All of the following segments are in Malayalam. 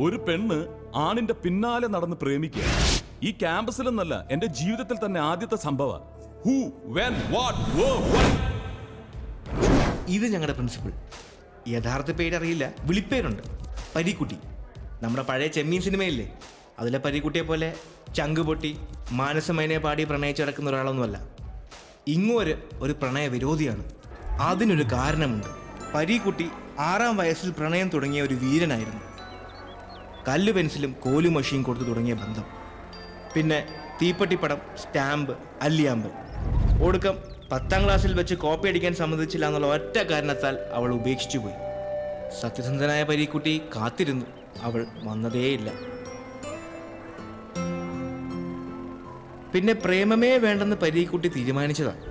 ഒരു പെണ്ണ് ആണിന്റെ പിന്നാലെ നടന്ന് പ്രേമിക്കുക ഈ ക്യാമ്പസിലെന്നല്ല എന്റെ ജീവിതത്തിൽ തന്നെ ആദ്യത്തെ സംഭവം. Who when what why. ഇത് ഞങ്ങളുടെ പ്രിൻസിപ്പിൾ. യഥാർത്ഥ പേരറിയില്ല, വിളിപ്പേരുണ്ട് പരീക്കുട്ടി. നമ്മുടെ പഴയ ചെമ്മീൻ സിനിമയില്ലേ, അതിലെ പരീക്കുട്ടിയെ പോലെ ചങ്ക് പൊട്ടി മാനസമൈനെ പാടി പ്രണയിച്ച് കിടക്കുന്ന ഒരാളൊന്നുമല്ല. ഇങ്ങോര് ഒരു പ്രണയ വിരോധിയാണ്. അതിനൊരു കാരണമുണ്ട്. പരീക്കുട്ടി 6-ാം വയസ്സിൽ പ്രണയം തുടങ്ങിയ ഒരു വീരനായിരുന്നു. കല്ല് പെൻസിലും കോലു മഷിയും കൊടുത്തു തുടങ്ങിയ ബന്ധം. പിന്നെ തീപ്പെട്ടിപ്പടം, സ്റ്റാമ്പ്, അല്ലിയാമ്പൽ. ഒടുക്കം 10ാം ക്ലാസ്സിൽ വെച്ച് കോപ്പി അടിക്കാൻ സമ്മതിച്ചില്ല എന്നുള്ള ഒറ്റ കാരണത്താൽ അവൾ ഉപേക്ഷിച്ചു പോയി. സത്യസന്ധനായ പരീക്കുട്ടി കാത്തിരുന്നു, അവൾ വന്നതേയില്ല. പിന്നെ പ്രേമമേ വേണ്ടെന്ന് പരീക്കുട്ടി തീരുമാനിച്ചതാണ്.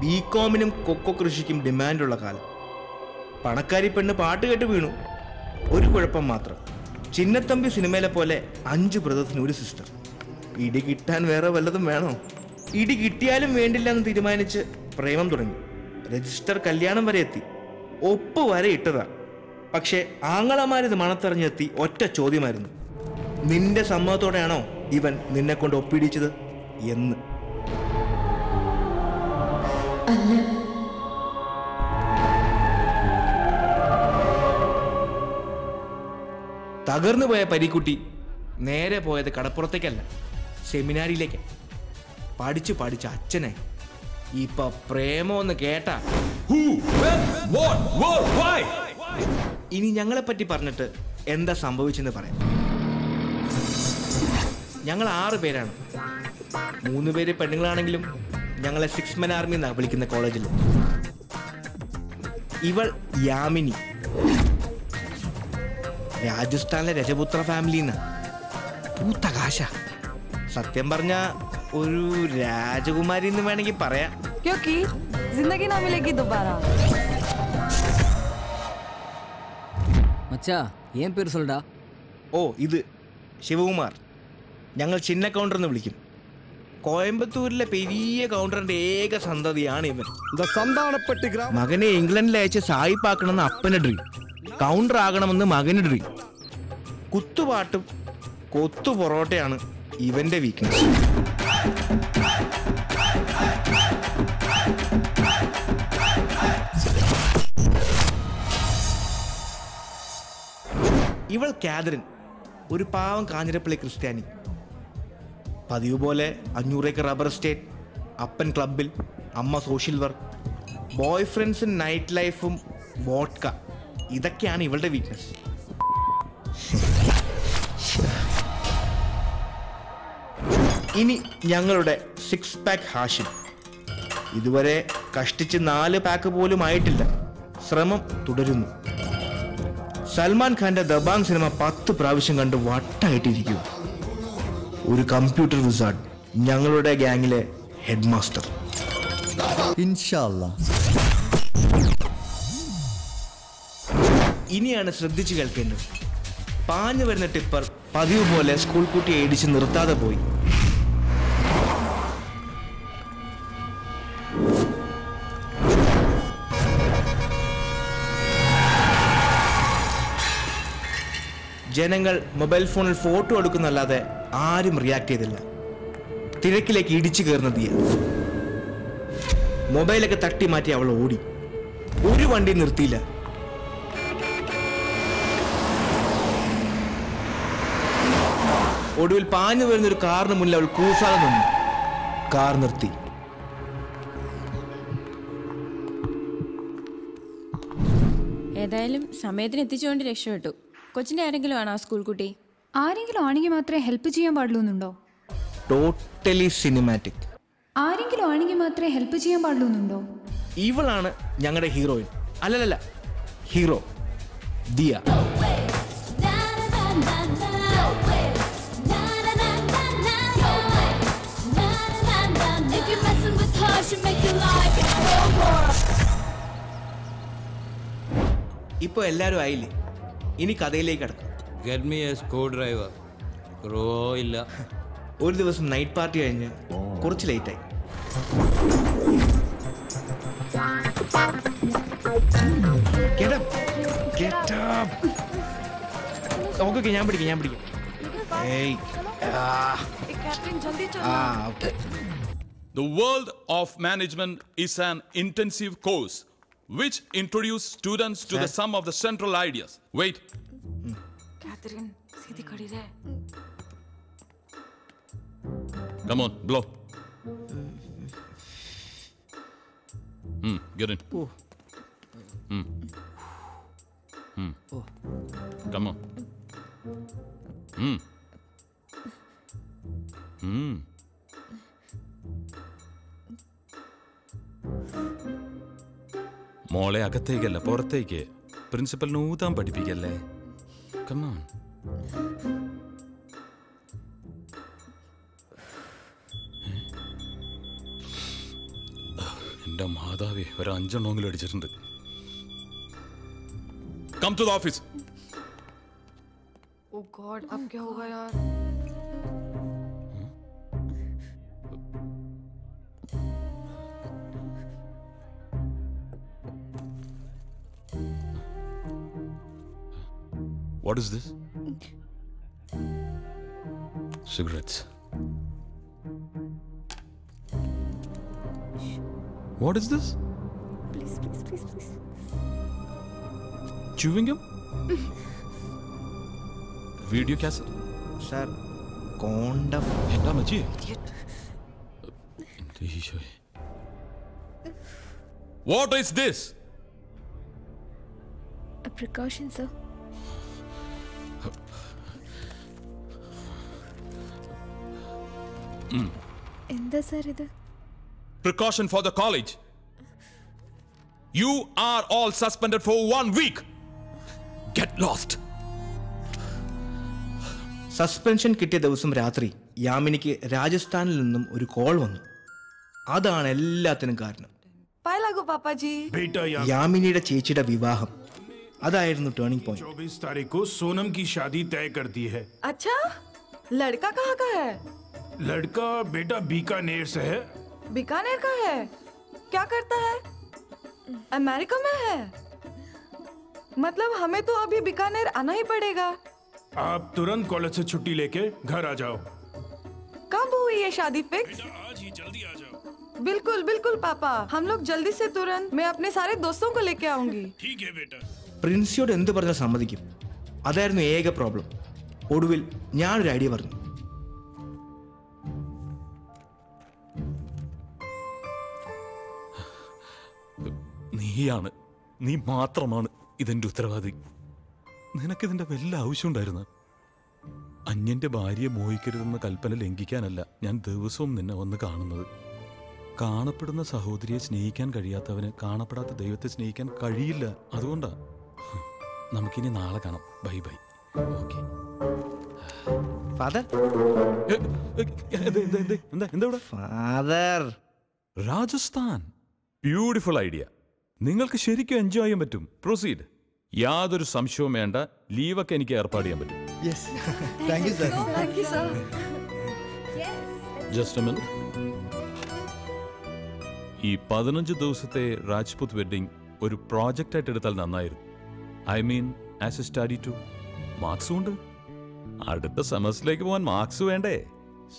ബികോമിനും കൊക്കോ കൃഷിക്കും ഡിമാൻഡുള്ള കാലം. പണക്കാരി പെണ്ണ് പാട്ട് കേട്ട് വീണു. ഒരു കുഴപ്പം മാത്രം, ചിന്നത്തമ്പി സിനിമയിലെ പോലെ 5 ബ്രദേഴ്സിന് ഒരു സിസ്റ്റർ. ഇടി കിട്ടാൻ വേറെ വല്ലതും വേണോ? ഇടി കിട്ടിയാലും വേണ്ടില്ല എന്ന് തീരുമാനിച്ച് പ്രേമം തുടങ്ങി. രജിസ്റ്റർ കല്യാണം വരെ എത്തി, ഒപ്പ് വരെ ഇട്ടതാ. പക്ഷേ ആങ്ങളമാരിത് മണത്തറിഞ്ഞെത്തി ഒറ്റ ചോദ്യമായിരുന്നു, നിന്റെ സമ്മതത്തോടെയാണോ ഇവൻ നിന്നെ കൊണ്ട് ഒപ്പിടിച്ചത് എന്ന്. തകർന്നു പോയ പരീക്കുട്ടി നേരെ പോയത് കടപ്പുറത്തേക്കല്ല, സെമിനാരിയിലേക്ക്. പഠിച്ചു പഠിച്ച അച്ഛനായി. ഇപ്പൊ പ്രേമോന്ന് കേട്ടാ. ഇനി ഞങ്ങളെപ്പറ്റി പറഞ്ഞിട്ട് എന്താ സംഭവിച്ചെന്ന് പറയാം. ഞങ്ങൾ 6 പേരാണ്. 3 പേര് പെണ്ണുങ്ങളാണെങ്കിലും ഞങ്ങളെ 6 Men Army എന്നാണ് വിളിക്കുന്ന കോളേജിൽ. ഇവൾ യാമിനി, രാജസ്ഥാനിലെ രജപുത്ര ഫാമിലിന്ന്. പൂത്ത കാശ. സത്യം പറഞ്ഞ ഒരു രാജകുമാരി എന്ന് വേണമെങ്കിൽ പറയാം. ഓ, ഇത് ശിവകുമാർ. ഞങ്ങൾ ചിന്ന കൗണ്ടർ എന്ന് വിളിക്കും. കോയമ്പത്തൂരിലെ പെരിയ കൗണ്ടറിന്റെ ഏക സന്തതിയാണ് ഇവൻ. മകനെ ഇംഗ്ലണ്ടിൽ അയച്ച് സായിപ്പാക്കണമെന്ന് അപ്പന് ഡ്രീം, കൗണ്ടർ ആകണമെന്ന് മകന് ഡ്രീം. കുത്തുപാട്ടും കൊത്തു പൊറോട്ടയാണ് ഇവന്റെ വീക്ക്നെസ്. ഇവൾ കാതറിൻ, ഒരു പാവം കാഞ്ഞിരപ്പള്ളി ക്രിസ്ത്യാനി. പതിവ് പോലെ 500 ഏക്കർ റബ്ബർ എസ്റ്റേറ്റ്, അപ്പൻ ക്ലബിൽ, അമ്മ സോഷ്യൽ വർക്ക്, ബോയ് ഫ്രണ്ട്സും നൈറ്റ് ലൈഫും വോഡ്ക, ഇതൊക്കെയാണ് ഇവളുടെ വീക്ക്നെസ്. ഇനി ഞങ്ങളുടെ 6 പാക്ക് ഹാഷിം. ഇതുവരെ കഷ്ടിച്ച് 4 പാക്ക് പോലും ആയിട്ടില്ല. ശ്രമം തുടരുന്നു. സൽമാൻ ഖാന്റെ ദബാങ് സിനിമ 10 പ്രാവശ്യം കണ്ട് വട്ടായിട്ടിരിക്കുക. ഒരു കമ്പ്യൂട്ടർ വിസാർഡ്, ഞങ്ങളുടെ ഗ്യാങ്ങിലെ ഹെഡ് മാസ്റ്റർ. ഇനിയാണ് ശ്രദ്ധിച്ചു കേൾക്കേണ്ടത്. പാഞ്ഞു വരുന്ന ടിപ്പർ പതിവ് പോലെ സ്കൂൾ കുട്ടിയെ ഇടിച്ച് നിർത്താതെ പോയി. ജനങ്ങൾ മൊബൈൽ ഫോണിൽ ഫോട്ടോ എടുക്കുന്നല്ലാതെ ആരും റിയാക്ട് ചെയ്തില്ല. തിരക്കിലേക്ക് ഇടിച്ചു കയറുന്ന തീയ. മൊബൈലൊക്കെ തട്ടി മാറ്റി അവൾ ഓടി. ഒരു വണ്ടി നിർത്തിയില്ല. ഒടുവിൽ പാഞ്ഞു വരുന്നൊരു കാറിന് മുന്നിൽ അവൾ കൂസാതെ നിന്നു. കാർ നിർത്തി. ഏതായാലും സമയത്തിന് എത്തിച്ചുകൊണ്ട് രക്ഷപ്പെട്ടു. കൊച്ചിന്റെ ആരെങ്കിലും ആണോ സ്കൂൾ കുട്ടി? ആരെങ്കിലും ആണെങ്കിൽ മാത്രമേ ഹെൽപ്പ് ചെയ്യാൻ പാടുള്ളൂന്നുണ്ടോ? Totally cinematic. ആരെങ്കിലും ആണെങ്കിൽ മാത്രമേ ഹെൽപ്പ് ചെയ്യാൻ പാടുള്ളൂന്നുണ്ടോ? ഇവളാണ് ഞങ്ങളുടെ ഹീറോയിൻ. അല്ലല്ല, ഹീറോ ദിയ. ഇപ്പൊ എല്ലാരും ആയില്ലേ? ഇനി കഥയിലേക്ക് കടക്കാം. ഒരു ദിവസം നൈറ്റ് പാർട്ടി കഴിഞ്ഞ് കുറച്ച് ലേറ്റായി. ഓക്കെ ഞാൻ പിടിക്കാം. ഏയ് okay. The world of management is an intensive course which introduces students to the sum of the central ideas. Wait. Catherine, सीधी खड़ी रहे. Come on, blow. Get in. Come on. മോളെ അകത്തേക്കല്ല പുറത്തേക്ക്. പ്രിൻസിപ്പലിന് ഊതാൻ പഠിപ്പിക്കല്ലേ. കമോൺ. എന്റെ മാതാവേ, ഒരു 5 എണ്ണമെങ്കിലും അടിച്ചിട്ടുണ്ട്. Come to the office. O God, अब क्या होगा यार? What is this? Cigarettes. What is this? Please. Chewing gum? Video cassette? Sir condom. എന്താ മച്ചി? What is this? A precaution, sir. എന്താ സർ ഇത്? Precaution for the college. You are all suspended for 1 week. Get lost. Suspension കിട്ടിയ ദിവസം രാത്രി യാമിനിക്ക് രാജസ്ഥാനിൽ നിന്നും ഒരു കോൾ വന്നു. അതാണ് എല്ലാത്തിനും കാരണം. യാമിനിയുടെ ചേച്ചിയുടെ വിവാഹം അതായിരുന്നു ടേണിംഗ് പോയിന്റ്. 24 तारीख को सोनम की शादी तय कर दी है. अच्छा, लड़का कहाँ का है? लड़का बेटा बीकानेर से है. बीकानेर का है? क्या करता है? अमेरिका में है? मतलब हमें तो अभी बीकानेर आना ही पड़ेगा. आप तुरंत कॉलेज से छुट्टी लेके घर आ जाओ. कब हुई ये शादी फिक्स? आज ही जल्दी आ जाओ. बिल्कुल पापा, हम लोग जल्दी से तुरंत. मैं अपने सारे दोस्तों को लेके आऊंगी. ठीक है बेटा. പ്രിൻസിയോട് എന്ത് പറഞ്ഞാൽ സമ്മതിക്കും. അതായിരുന്നു ഏക പ്രോബ്ലം. ഒടുവിൽ ഞാനൊരു ഐഡിയ പറഞ്ഞു. നീ മാത്രമാണ് ഇതിന്റെ ഉത്തരവാദി. നിനക്കിതിന്റെ വല്ല ആവശ്യമുണ്ടായിരുന്നു? അന്യന്റെ ഭാര്യയെ മോഹിക്കരുതെന്ന കൽപ്പന ലംഘിക്കാനല്ല ഞാൻ ദിവസവും നിന്നെ വന്ന് കാണുന്നത്. കാണപ്പെടുന്ന സഹോദരിയെ സ്നേഹിക്കാൻ കഴിയാത്തവന് കാണപ്പെടാത്ത ദൈവത്തെ സ്നേഹിക്കാൻ കഴിയില്ല. അതുകൊണ്ടാ. നമുക്കിനി നാളെ കാണാം. Bye. Okay. Father father Rajasthan beautiful idea. നിങ്ങൾക്ക് ശരിക്കും എൻജോയ് ചെയ്യാൻ പറ്റും. പ്രൊസീഡ്. യാതൊരു സംശയവും വേണ്ട. ലീവൊക്കെ എനിക്ക് ഏർപ്പാട് ചെയ്യാൻ പറ്റും. Thank you sir. Thank you, sir. Just A minute. ഈ 15 ദിവസത്തെ രാജ്പുത് വെഡിങ് ഒരു പ്രോജക്റ്റ് ആയിട്ട് എടുത്താൽ നന്നായിരുന്നു. I mean as a study too. മാർക്സും ഉണ്ട്. അടുത്ത സെമസ്റ്ററിലേക്ക് പോകാൻ മാർക്സ് വേണ്ടേ?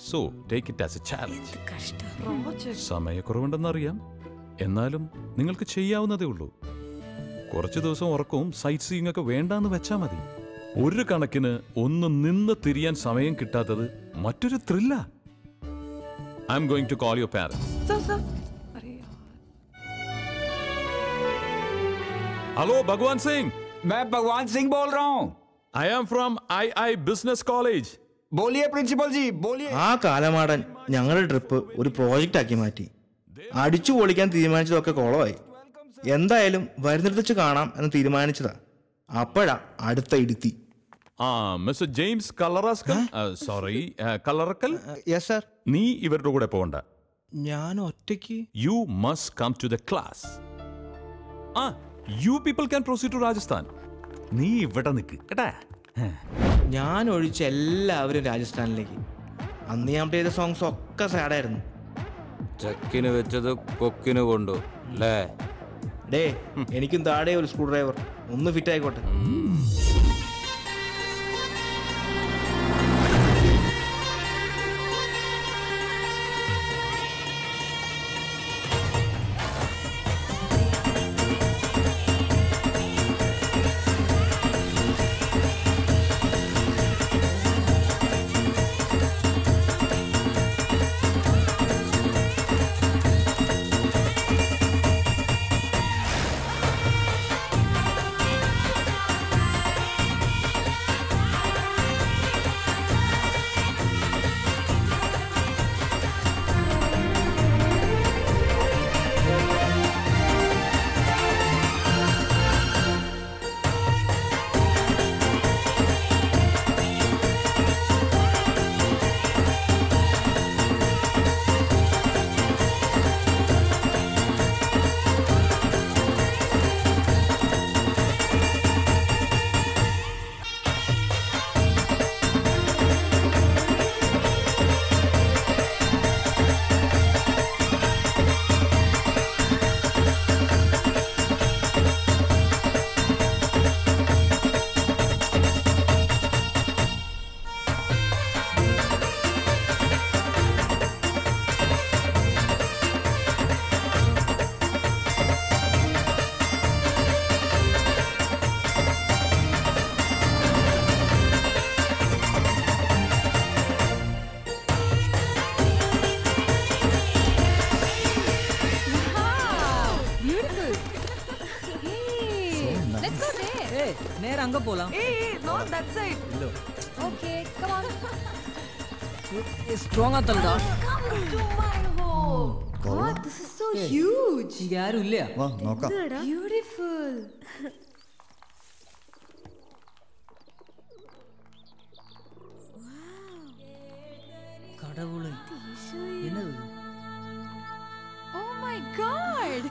So take it as a challenge. സമയക്കുറവുണ്ടെന്നറിയാം, എന്നാലും നിങ്ങൾക്ക് ചെയ്യാവുന്നതേ ഉള്ളൂ. കുറച്ച് ദിവസം ഉറക്കവും സൈറ്റ് സീയിങ് ഒക്കെ വേണ്ടാന്ന് വെച്ചാൽ മതി. ഒരു കണക്കിന് ഒന്ന് നിന്ന് തിരിയാൻ സമയം കിട്ടാത്തത് മറ്റൊരു ത്രില്ല. I am going to call your parents. Hello Bhagwan Singh. मैं भगवान सिंह बोल रहा हूँ. I am from II business college. बोलिए प्रिंसिपल जी, बोलिए. ആ കാലമാടൻ ഞങ്ങളുടെ ട്രിപ്പ് ഒരു പ്രോജക്റ്റ് ആക്കി മാറ്റി. അടിച്ചു പൊളിക്കാൻ തീരുമാനിച്ചതൊക്കെ കുളമായി. എന്തായാലും വരുന്നിടത്ത് വെച്ച് കാണാം എന്ന് തീരുമാനിച്ചതാ. അപ്പോഴാ അടുത്ത ഇടുത്തി. Mister James Kallaraskal. Sorry, Kallarakkal. Yes sir. നീ ഇവരുടെ കൂടെ പോകണ്ട. ഞാൻ ഒറ്റയ്ക്ക്. You must come to the class. You people can proceed to Rajasthan. നീ ഇവിടെ നിൽക്ക് കേട്ടാ. ഞാൻ ഒഴിച്ച എല്ലാവരും രാജസ്ഥാനിലേക്ക്. അന്ന് ഞാൻ ചെയ്ത സോങ്സ് ഒക്കെ സാഡായിരുന്നു. ചക്കിന് വെച്ചത് കൊക്കിന് കൊണ്ടു അല്ലേ? ഡേ, എനിക്കും താഴെ ഒരു സ്ക്രൂ ഡ്രൈവർ ഒന്ന് ഫിറ്റ് ആയിക്കോട്ടെ. அங்க போலாம். not that side. Okay, come on. ஸ்ட்ராங்கா தள்ளுடா. Come to my home. God, this is so huge. இங்க யாரும் இல்லையா? വാ നോക്കാം. Beautiful. கடவுளே. என்னது? Oh my God.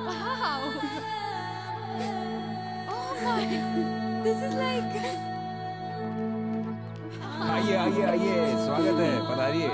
Wow. Oh my. This is like. आइए आइए आइए, स्वागत है, पधारिए।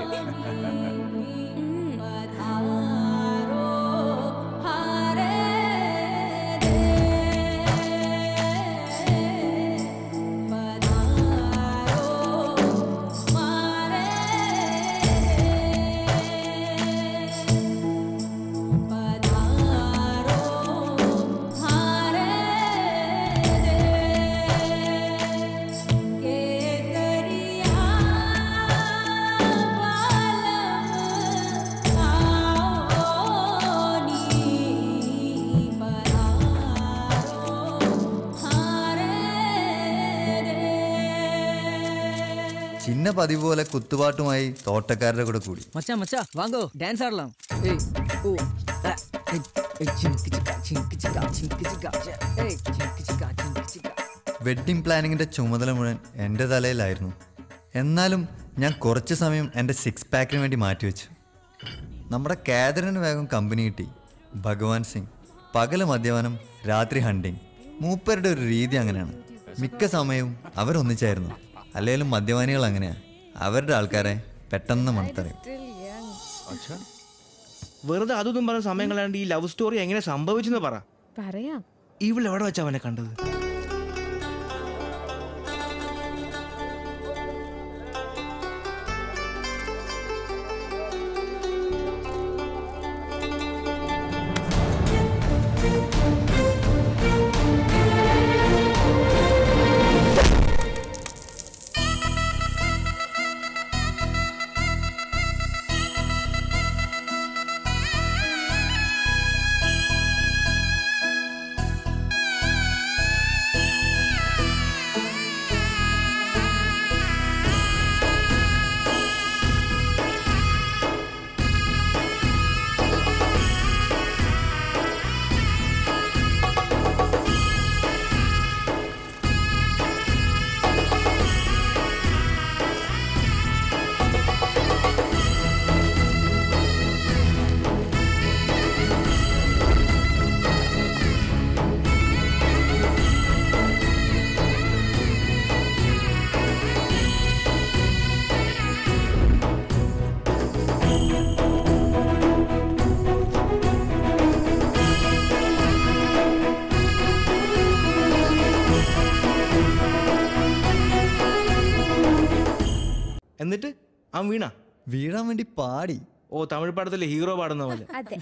ചിന്ന പതിവ് പോലെ കുത്തുപാട്ടുമായി തോട്ടക്കാരുടെ കൂടെ കൂടി. மச்சான் மச்சான் வாங்கோ டான்ஸ் ஆடலாம். ஏய் ஓ ஏய் சின்கு சிக்கா சின்கு சிக்கா சின்கு சிக்கா ஏய் சின்கு சிக்கா சின்கு சிக்கா. വെഡ്ഡിംഗ് പ്ലാനിങ്ങിൻ്റെ ചുമതല മുഴുവൻ എൻ്റെ തലയിലായിരുന്നു. എന്നാലും ഞാൻ കുറച്ച് സമയം എൻ്റെ 6 പാക്കിന് വേണ്ടി മാറ്റിവെച്ചു. നമ്മുടെ കാതറിന് വേഗം കമ്പനി കിട്ടി. ഭഗവാൻ സിംഗ് പകല് മദ്യപാനം, രാത്രി ഹണ്ടിങ്. മൂപ്പരുടെ ഒരു രീതി അങ്ങനെയാണ്. മിക്ക സമയവും അവരൊന്നിച്ചായിരുന്നു. അല്ലെങ്കിലും മദ്യപാനികൾ അങ്ങനെയാണ്, അവരുടെ ആൾക്കാരെ പെട്ടെന്ന് മണത്തറിയും. വെറുതെ അതൊന്നും പറഞ്ഞ സമയം കളയാണ്ട് ഈ ലവ് സ്റ്റോറി എങ്ങനെ സംഭവിച്ചെന്ന് പറയാം. ഇവളെവിടെ വെച്ചാ അവനെ കണ്ടത്? എന്നിട്ട് അവൻ വീഴാൻ വേണ്ടി പാടി. ഓ, തമിഴ് പാടത്തിലെ ഹീറോ പാടുന്ന പോലെ. അതെ,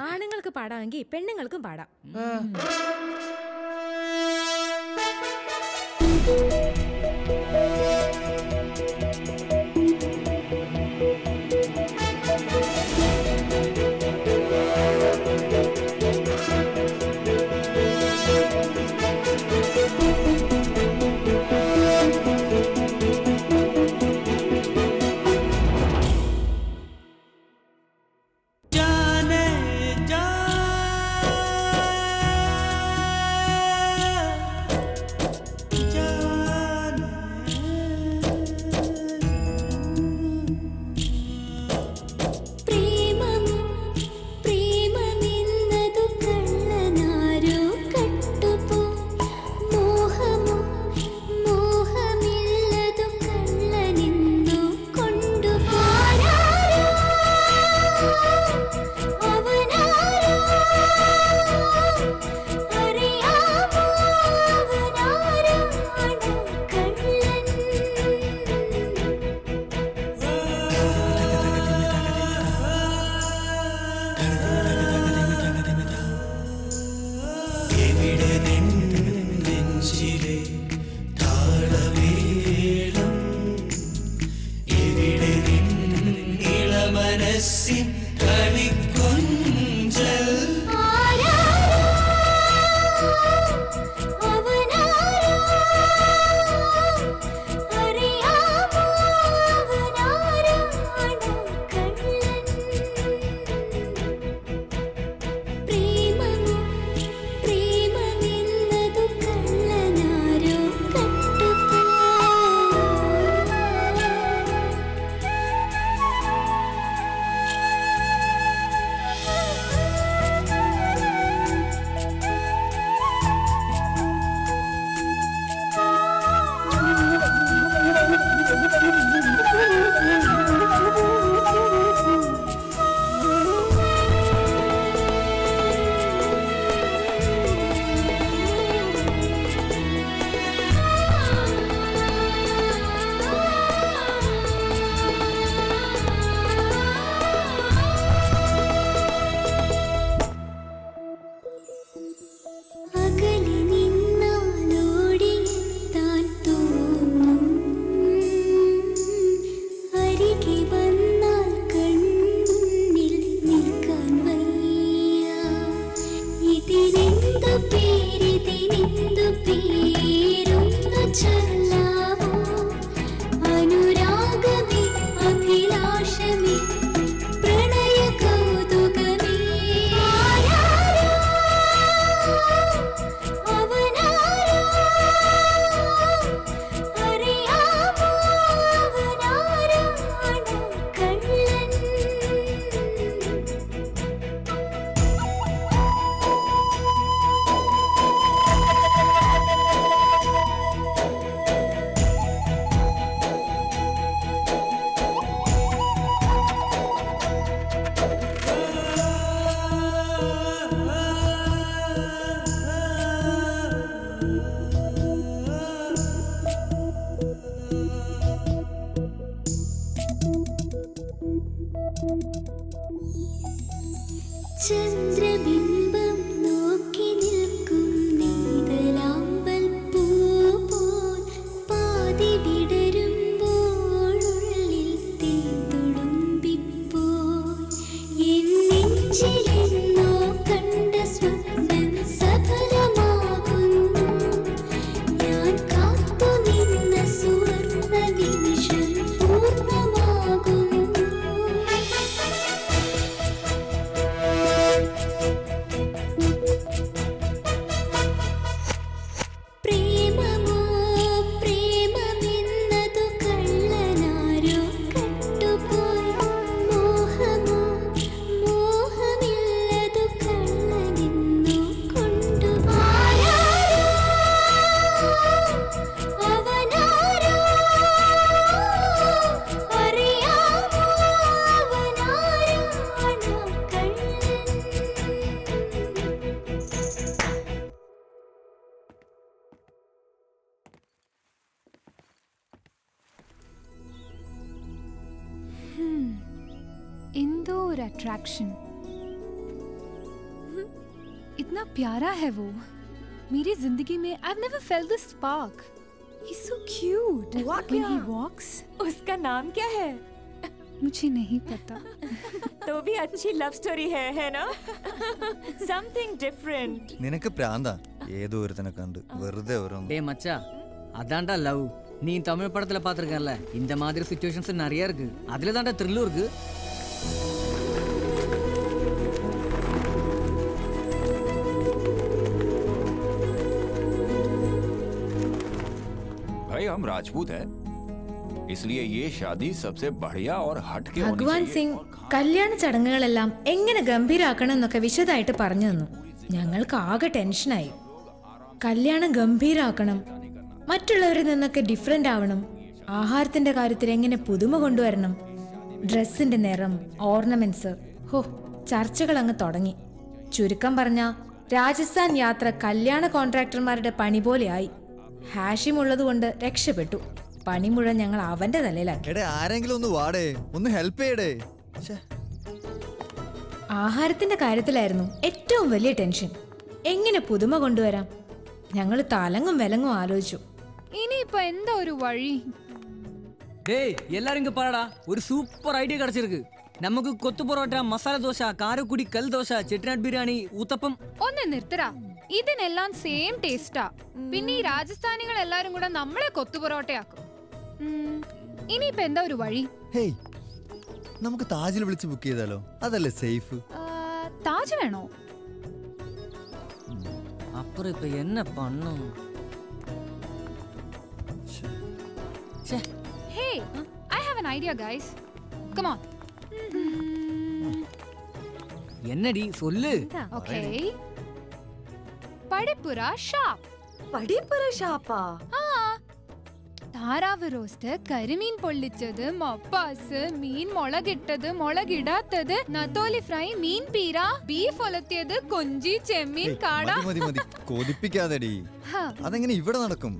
ആണുങ്ങൾക്ക് പാടാമെങ്കിൽ പെണ്ണുങ്ങൾക്കും പാടാം. ചന്ദ്രബിംബം നോക്കി നിൽക്കും നീതലാമ്പൽ പൂ പോൽ പാതി വിടരുമ്പോഴുള്ളിൽ തീത്തുളുമ്പിപ്പോൽ എൻ നെഞ്ചിലെന്നോ കണ്ട സ്വപ്നം സഫലമാകുന്നു ഞാൻ കാത്തുനിന്ന സുവർണ്ണ നിമിഷം പൂർണ്ണമാകുന്നു പ്രേമമോ പ്രേമമെന്നതു കള്ളനാരോ കട്ടുപോയി മോഹമോ മോഹമില്ലതു കള്ളനെന്നോ കൊണ്ടുപോയി അവനാരോ അറിയാമോ അവനാരാണോ കള്ളൻ इंदौर अट्रैक्शन इतना प्यारा है वो मेरी जिंदगी में I've never felt this spark. He's so cute. हुआ When क्या? he walks, उसका नाम क्या है? मुझे नहीं पता. तो भी अच्छी लव स्टोरी है ना? Something different. നിനക്ക് പ്രാന്താ ഏതോ ഒരുത്തനെ കണ്ട് വെറുതെ ഓരോന്ന്. டே மச்சா அதான்டா லவ். நீ தமிழ் படத்துல பாத்திருக்கல இந்த மாதிரி சிச்சுவேஷன்ஸ் நிறைய இருக்கு. அதுல தான்டா த்ரில்லும் இருக்கு. भाई हम राजपूत हैं, इसलिए ये शादी सबसे बढ़िया और हटके होनी ഭഗവാൻ चाहिए। സിംഗ് കല്യാണ ചടങ്ങുകളെല്ലാം എങ്ങനെ ഗംഭീരാക്കണം എന്നൊക്കെ വിശദമായിട്ട് പറഞ്ഞു തന്നു. ഞങ്ങൾക്ക് ആകെ ടെൻഷനായി. കല്യാണം ഗംഭീരാക്കണം, മറ്റുള്ളവരിൽ നിന്നൊക്കെ ഡിഫറെന്റ് ആവണം, ആഹാരത്തിന്റെ കാര്യത്തിൽ എങ്ങനെ പുതുമ കൊണ്ടുവരണം, ഡ്രസ്സിന്റെ നിറം, ഓർണമെന്റ്സ്. ഹോ, ചർച്ചകൾ അങ്ങ് തുടങ്ങി. ചുരുക്കം പറഞ്ഞ രാജസ്ഥാൻ യാത്ര കല്യാണ കോൺട്രാക്ടർമാരുടെ പണി പോലെയായി. ഹാഷിം ഉള്ളതുകൊണ്ട് രക്ഷപ്പെട്ടു. പണി മുഴുവൻ ഞങ്ങൾ അവന്റെ തലയിലാക്കി. എടേ ആരെങ്കിലും ഒന്ന് വാടേ, ഒന്ന് ഹെൽപ്പ് ചെയ്യടേ. ആഹാരത്തിന്റെ കാര്യത്തിലായിരുന്നു ഏറ്റവും വലിയ ടെൻഷൻ. എങ്ങനെ പുതുമ കൊണ്ടുവരാം? ഞങ്ങൾ തലങ്ങും വിലങ്ങും ആലോചിച്ചു. ഇനിയിപ്പോ എന്താ ഒരു വഴി? டேய் எல்லாரும் இங்க பாருடா, ஒரு சூப்பர் ஐடியா கிடைச்சிருக்கு. நமக்கு கொத்து பரோட்டா, மசாலா தோசை, காரக்குடி கல் தோசை, ചെട്ടിനാട് ബിരിയാണി, ഊത്തപ്പം. ഒന്ന് നിർത്തടാ, ഇതിനെല്ലാം സെയിം ടേസ്റ്റാ. പിന്നെ ഈ രാജസ്ഥാനികൾ എല്ലാരും കൂടെ നമ്മളെ കൊത്തു പൊറോട്ടയാക്കും. ഇനിയിപ്പോ എന്താ ഒരു വഴി? ഹേയ്, നമുക്ക് താജിൽ വിളിച്ച് ബുക്ക് ചെയ്താലോ? അതല്ലേ സേഫ്. താജ് വേണോ? அப்புறம் இப்ப என்ன பண்ணும்? Hey, I have an idea, guys. Come on. என்னடி சொல்லு. Okay. പടിപ്പുര ഷാപ്പ്. പടിപ്പുര ഷാപ്പാ? താറാവ് റോസ്റ്റ്, കരിമീൻ പൊള്ളിച്ചത്, മപ്പാസ്, മീൻ മുളകിട്ടത്, മുളകിടാത്തത്, നത്തോലി ഫ്രൈ, മീൻ പീര, ബീഫ് ഒലത്തിയത്, കൊഞ്ചി, ചെമ്മീൻ, കാട. മതി മതി കൊതിപ്പിക്കാതെടി. അതെങ്ങനെ ഇവിടെ നടക്കും?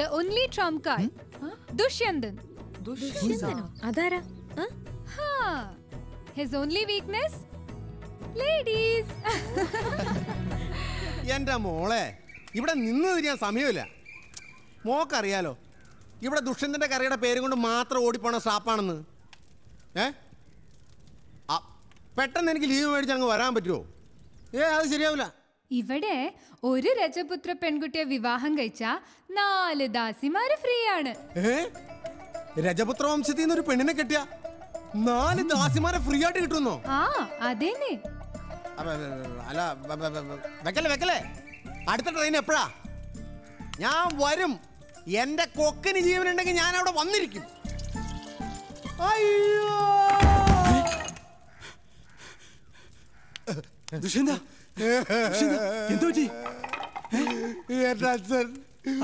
The only trump card. Dushyanthan. അതാരാ? His only weakness? Ladies. എന്റെ മോളെ, ഇവിടെ നിന്ന് തിരിയാൻ സമയമില്ല. മോക്കറിയാലോ ഇവിടെ ദുഷ്യന്തന്റെ കറിയുടെ പേര് കൊണ്ട് മാത്രം ഓടിപ്പോണ സ്റ്റാപ്പാണെന്ന്. പെട്ടെന്ന് എനിക്ക് ലീവ് മേടിച്ച് അങ്ങ് വരാൻ പറ്റുമോ? അത് ശരിയാവില്ല. ഇവിടെ ഒരു രജപുത്ര പെൺകുട്ടിയെ വിവാഹം കഴിച്ച 4 ദാസിമാര് ഫ്രീ ആണ്. രജപുത്ര വംശത്തിൽ നിന്ന് ഒരു പെണ്ണിനെ കെട്ടിയ 4 ദാസിമാരെ ഫ്രീ ആയിട്ട് കിട്ടുന്നോ? അതേനെ. അല്ല വെക്കല്ലേ. അടുത്ത ട്രെയിൻ എപ്പോഴാ? ഞാൻ വരും. എന്റെ കൊക്കിന് ജീവനുണ്ടെങ്കിൽ ഞാൻ അവിടെ വന്നിരിക്കും. അയ്യോ, എന്റെ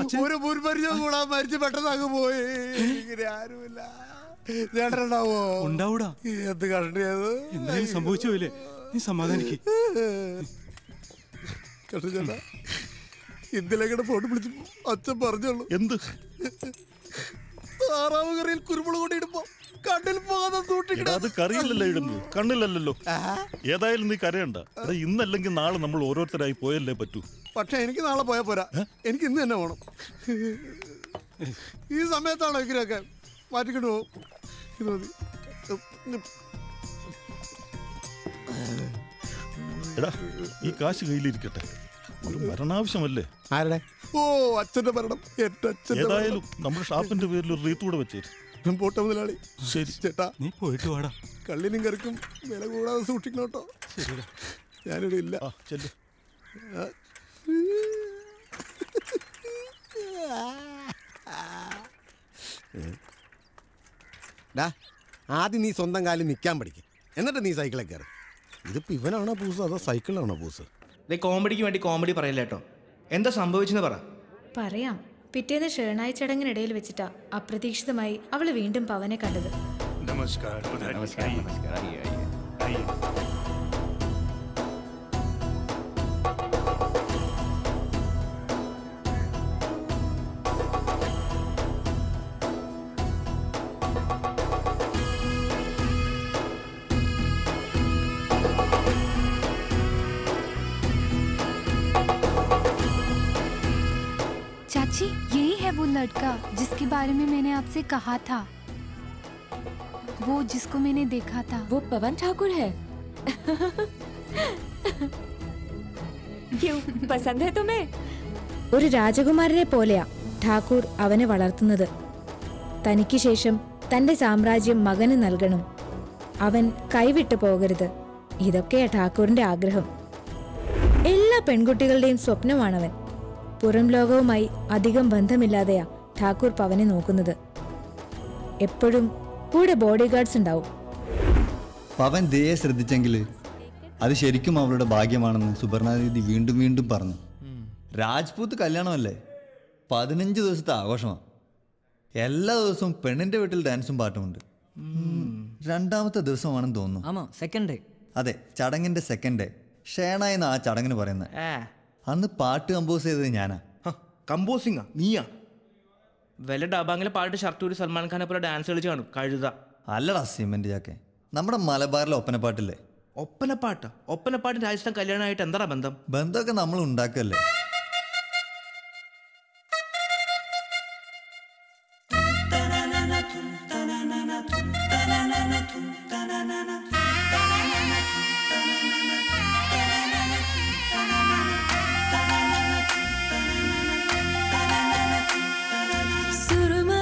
അച്ഛൻ ഒരു മുൻപരിചയം കൂടാൻ മരിച്ചു പെട്ടെന്ന് അങ്ങ് പോയി. ഇങ്ങനെ ആരുമില്ല. ചേട്ടനുണ്ടാവോ? ഉണ്ടാവൂടാ. എന്ത് കണ്ടിയത്? എന്തായാലും സംഭവിച്ചില്ലേ? നീ സമാധാനിക്ക്. ചേട്ടാ, ഇന്നലെ ഫോട്ടോ വിളിച്ചു അച്ഛൻ പറഞ്ഞോളൂ. എന്ത്? താറാവ് കറിയിൽ കുരുമുളക് കൊണ്ടിടുമ്പോ കണ്ട കണ്ണിൽ പോകാതെ സൂക്ഷിക്കണം. അത് കറിയില്ലല്ലോ ഇടുന്നത്, കണ്ണിലല്ലല്ലോ. ഏതായാലും നീ കരയണ്ട. ഇന്നല്ലെങ്കിൽ നാളെ നമ്മൾ ഓരോരുത്തരായി പോയല്ലേ പറ്റൂ. പക്ഷെ എനിക്ക് നാളെ പോയാൽ പോരാ, എനിക്ക് ഇന്ന് തന്നെ പോകണം. ഈ സമയത്താണോ ഇങ്ങനെയൊക്കെ മാറ്റിക്കൊണ്ട് പോകും. ഇത് മതി. എടാ, ഈ കാശ് കയ്യിലിരിക്കട്ടെ, ഒരു മരണാവശ്യമല്ലേ. ആരുടെ? ഓ, അച്ഛന്റെ മരണം. ഏതായാലും നമ്മുടെ ഷാപ്പിന്റെ പേരിൽ ഒരു റീത്ത് കൂടെ വെച്ചേരും. പോട്ടെ മുതലാളി. ശരി ചേട്ടാ, നീ പോയിട്ട് വാടാ. കള്ളിനും കറിക്കും വില കൂടാതെ സൂക്ഷിക്കണം കേട്ടോ. ഞാനിവിടെ ഇല്ല. ചെല്ലു. ആദ്യം നീ സ്വന്തം കാലിൽ നിൽക്കാൻ പഠിക്കും, എന്നിട്ട് നീ സൈക്കിളിൽ കയറി. ഇതിപ്പോ ഇവനാണോ പൂസ് അതോ സൈക്കിളിലാണോ പൂസ്? കോമഡിക്ക് വേണ്ടി കോമഡി പറയില്ല കേട്ടോ. എന്താ സംഭവിച്ചെന്ന് പറ. പറയാം. പിറ്റേന്ന് ഷേണായി ചടങ്ങിനിടയിൽ വെച്ചിട്ടാ അപ്രതീക്ഷിതമായി അവള് വീണ്ടും പവനെ കണ്ടത്. नमस्कार। नमस्कार नमस्कार, आइए आइए। चाची, यही है वो लड़का जिसके बारे में मैंने आपसे कहा था, वो जिसको मैंने देखा था। वो पवन ठाकुर है। क्यों, पसंद है तुम्हें? ഒരു രാജകുമാരനെ പോലെയാ ഠാക്കൂർ അവനെ വളർത്തുന്നത്. തനിക്ക് ശേഷം തന്റെ സാമ്രാജ്യം മകന് നൽകണം, അവൻ കൈവിട്ടു പോകരുത്. ഇതൊക്കെയാ ഠാക്കൂറിന്റെ ആഗ്രഹം. എല്ലാ പെൺകുട്ടികളുടെയും സ്വപ്നമാണവൻ. പുറം ലോകവുമായി അധികം ബന്ധമില്ലാതെയാ ഠാക്കൂർ പവനെ നോക്കുന്നത്. എപ്പോഴും കൂടെ ബോഡി ഗാർഡ്സ് ഉണ്ടാവും. പവൻ ദയെ ശ്രദ്ധിച്ചെങ്കിൽ അത് ശരിക്കും അവളുടെ ഭാഗ്യമാണെന്ന് സുബർണാദീദി വീണ്ടും വീണ്ടും പറഞ്ഞു. രാജ്പൂത്ത് കല്യാണമല്ലേ, 15 ദിവസത്തെ ആഘോഷമാണ്. എല്ലാ ദിവസവും പെണ്ണിന്റെ വീട്ടിൽ ഡാൻസും പാട്ടുമുണ്ട്. രണ്ടാമത്തെ ദിവസമാണെന്ന് തോന്നുന്നു. അതെ, ചടങ്ങിന്റെ സെക്കൻഡ് ഡേ. ഷേണായി എന്നാ ആ ചടങ്ങിന് പറയുന്നത്. അന്ന് പാട്ട് കമ്പോസ് ചെയ്തത് ഞാനാ. കമ്പോസിംഗാ? നീയാ? വല്ല ഡബാങ്ങിലെ പാട്ട് ഷർട്ട് ഒരു സൽമാൻ ഖാനെ പോലെ ഡാൻസ് കളിച്ച് കാണും. കഴുത. അല്ലടാ സിമെന്റ് ചാക്കെ, നമ്മുടെ മലബാറിലെ ഒപ്പനപ്പാട്ടില്ലേ? ഒപ്പനപ്പാട്ട്? ഒപ്പനപ്പാട്ട് രാജസ്ഥാൻ കല്യാണമായിട്ട് എന്താ ബന്ധം? ബന്ധമൊക്കെ നമ്മൾ ഉണ്ടാക്കല്ലേ. സുറുമാ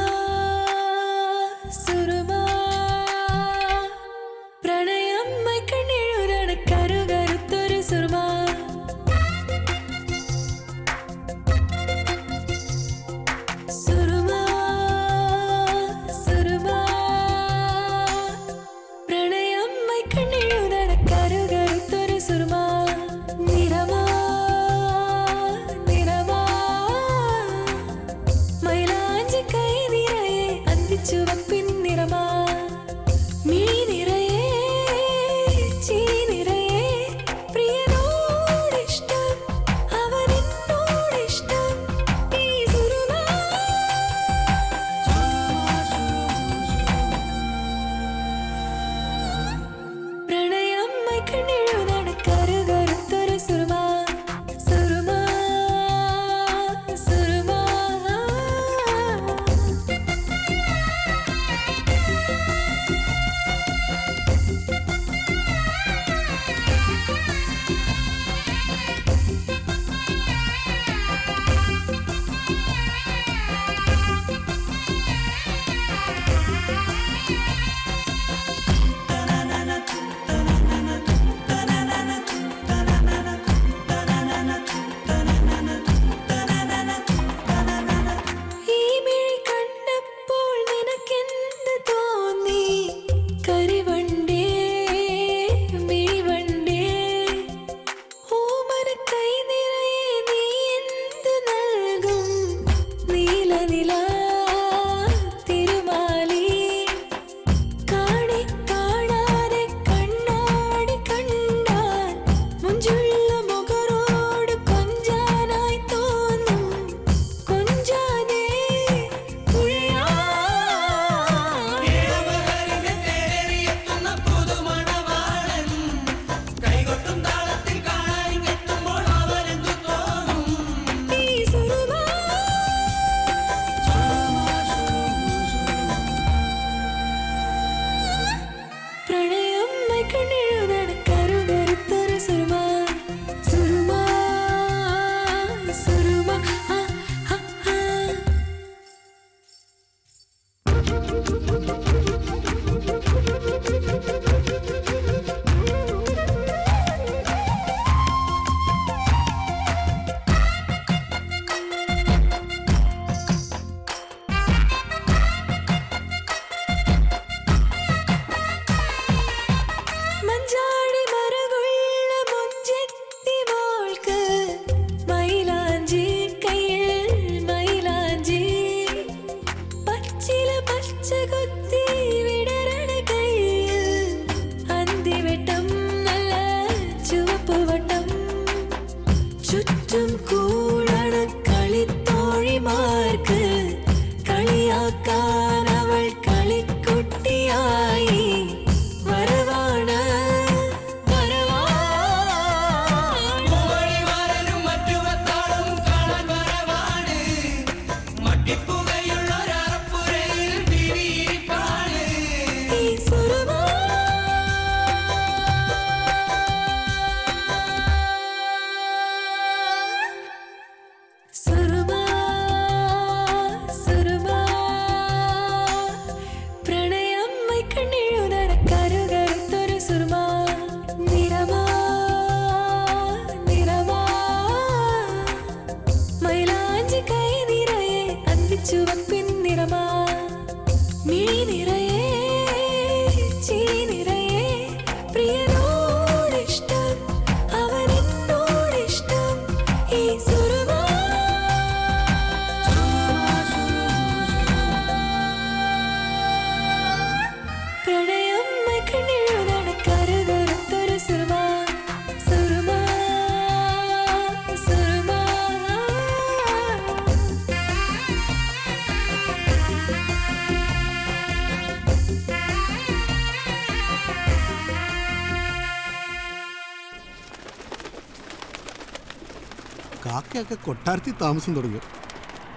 കാക്കയൊക്കെ കൊട്ടാരത്തിൽ താമസം തുടങ്ങി.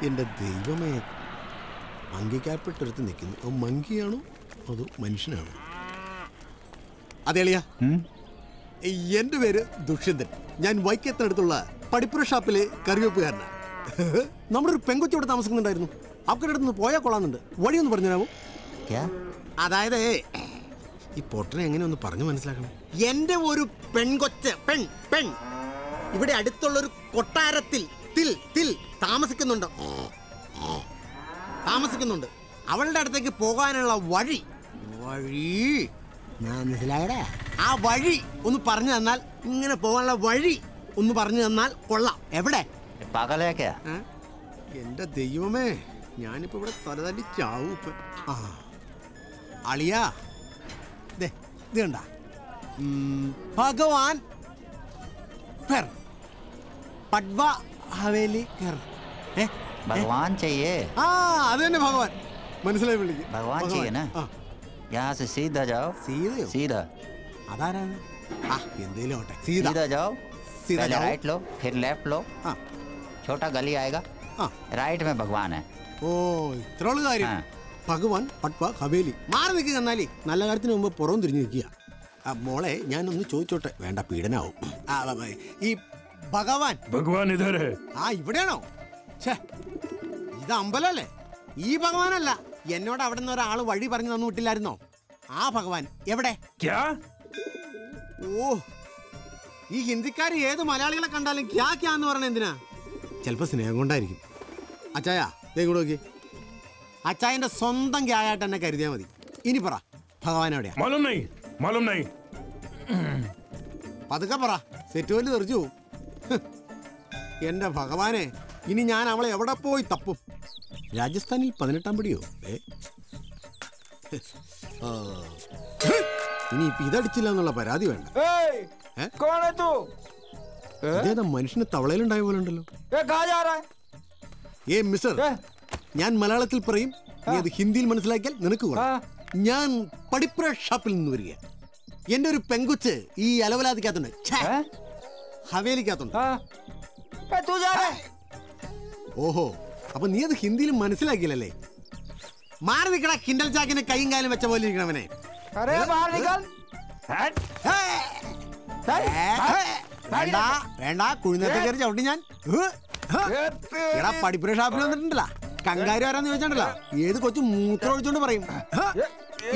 എൻ്റെ ദൈവമേ, മങ്കിക്കാർപ്പെട്ടെടുത്ത് നിൽക്കുന്നു. അത് മങ്കിയാണോ അതോ മനുഷ്യനാണോ? അതെ അളിയ, എൻ്റെ പേര് ദുഷ്യന്തൻ. ഞാൻ വൈക്കത്തിനടുത്തുള്ള പടിപ്പുര ഷാപ്പിലെ കറിവെപ്പുകാരനാണ്. നമ്മുടെ ഒരു പെങ്കൊച്ചി ഇവിടെ താമസിക്കുന്നുണ്ടായിരുന്നു. അവരുടെ അടുത്ത് നിന്ന് പോയാൽ കൊള്ളാമെന്നുണ്ട്. വഴിയൊന്ന് പറഞ്ഞുതരാമോ? അതായത് ഈ പൊട്ടനെ എങ്ങനെ ഒന്ന് പറഞ്ഞു മനസ്സിലാക്കണം. എൻ്റെ ഒരു പെൺകൊച്ച് പെൺ ഇവിടെ അടുത്തുള്ളൊരു കൊട്ടാരത്തിൽ താമസിക്കുന്നുണ്ട്. അവളുടെ അടുത്തേക്ക് പോകാനുള്ള വഴി മനസ്സിലായടേ? ആ വഴി ഒന്ന് പറഞ്ഞു തന്നാൽ, ഇങ്ങനെ പോകാനുള്ള വഴി ഒന്ന് പറഞ്ഞു തന്നാൽ കൊള്ളാം. എവിടെ? എന്റെ ദൈവമേ, ഞാനിപ്പോ ഇവിടെ തലതല്ലി ചാവും ഇപ്പൊ. അളിയാ, ഇത് കണ്ട ഭഗവാൻ പട്വ ഹവേലി भगवान चाहिए। ആ അത് തന്നെ ഭഗവാൻ. മനസ്സിലായി വിളിക്കും. भगवान चाहिए ना? यहाँ से सीधा जाओ। सीधा അതാരാണ്? എന്തേലും ആവട്ടെ. सीधा जाओ। सीधा पहले जाओ। राइट लो, फिर लेफ्ट लो। छोटा गली आएगा, राइट में भगवान है। ഓ, ഇത്രയുള്ള കാര്യം. ഭഗവാൻ പട്വ ഹവേലി. മാറി നിൽക്കുക. എന്നാലേ നല്ല കാര്യത്തിന് മുമ്പ് പുറം തിരിഞ്ഞു നിൽക്കുക. മോളെ, ഞാനൊന്ന് ചോദിച്ചോട്ടെ? വേണ്ട, പീഡനാവും. ഈ ഭഗവാൻ इधर है। ഇവിടെയാണോ? ഇത് അമ്പലല്ലേ? ഈ ഭഗവാനല്ല. എന്നോട് അവിടെ നിന്ന് ഒരാൾ വഴി പറഞ്ഞു തന്നു വിട്ടില്ലായിരുന്നോ? ആ ഭഗവാൻ എവിടെ? ഓ, ഈ ഹിന്ദിക്കാർ ഏത് മലയാളികളെ കണ്ടാലും ക്യാ എന്ന് പറഞ്ഞ എന്തിനാ? ചിലപ്പോ സ്നേഹം കൊണ്ടായിരിക്കും. അച്ചായ, ഇങ്ങോട്ട് നോക്കി. അച്ചായന്റെ സ്വന്തം ക്യായായിട്ട് എന്നെ കരുതിയാൽ മതി. ഇനി പറ, ഭഗവാൻ എവിടെയാ? പതുക്കെ പറ, സെറ്റുവല് തെറിച്ചു പോവും. എന്റെ ഭഗവാനെ, ഇനി ഞാൻ അവളെ എവിടെ പോയി തപ്പും? രാജസ്ഥാനിൽ 18-ാം പടിയോ? ഇനി ഇപ്പൊ ഇതടിച്ചില്ല എന്നുള്ള പരാതി വേണ്ട. ഇതേതാ മനുഷ്യന് തവളയിലുണ്ടായ പോലെ ഉണ്ടല്ലോ. മിസ്റ്റർ, ഞാൻ മലയാളത്തിൽ പറയും, നീ അത് ഹിന്ദിയിൽ മനസ്സിലാക്കിയാൽ നിനക്ക് കൊള്ളാം. ഞാൻ പടിപ്പുര ഷാപ്പിൽ നിന്ന് വരിക. എന്റെ ഒരു പെങ്കുച്ച് ഈ അലവലാതിക്കകത്തുണ്ട്, ഹവേലിക്കകത്തുണ്ട്. ഓഹോ, അപ്പൊ നീ അത് ഹിന്ദിയിൽ മനസ്സിലാക്കിയില്ലല്ലേ? മാറി നിൽക്കണ കിൻഡൽ ചാക്കിന് കൈയും കാലും വെച്ച പോലെ ഇരിക്കണവനെ. വേണ്ട, കുഴിനത്തെ കയറി ചവിട്ടി ഞാൻ. എടാ, പടിപ്പുര ഷാപ്പിൽ വന്നിട്ടുണ്ടല്ലോ, കങ്കാരി വരാന്ന് ചോദിച്ചാണ്ടല്ലോ, ഏത് കൊച്ചു മൂത്രം ഒഴിച്ചോണ്ട് പറയും.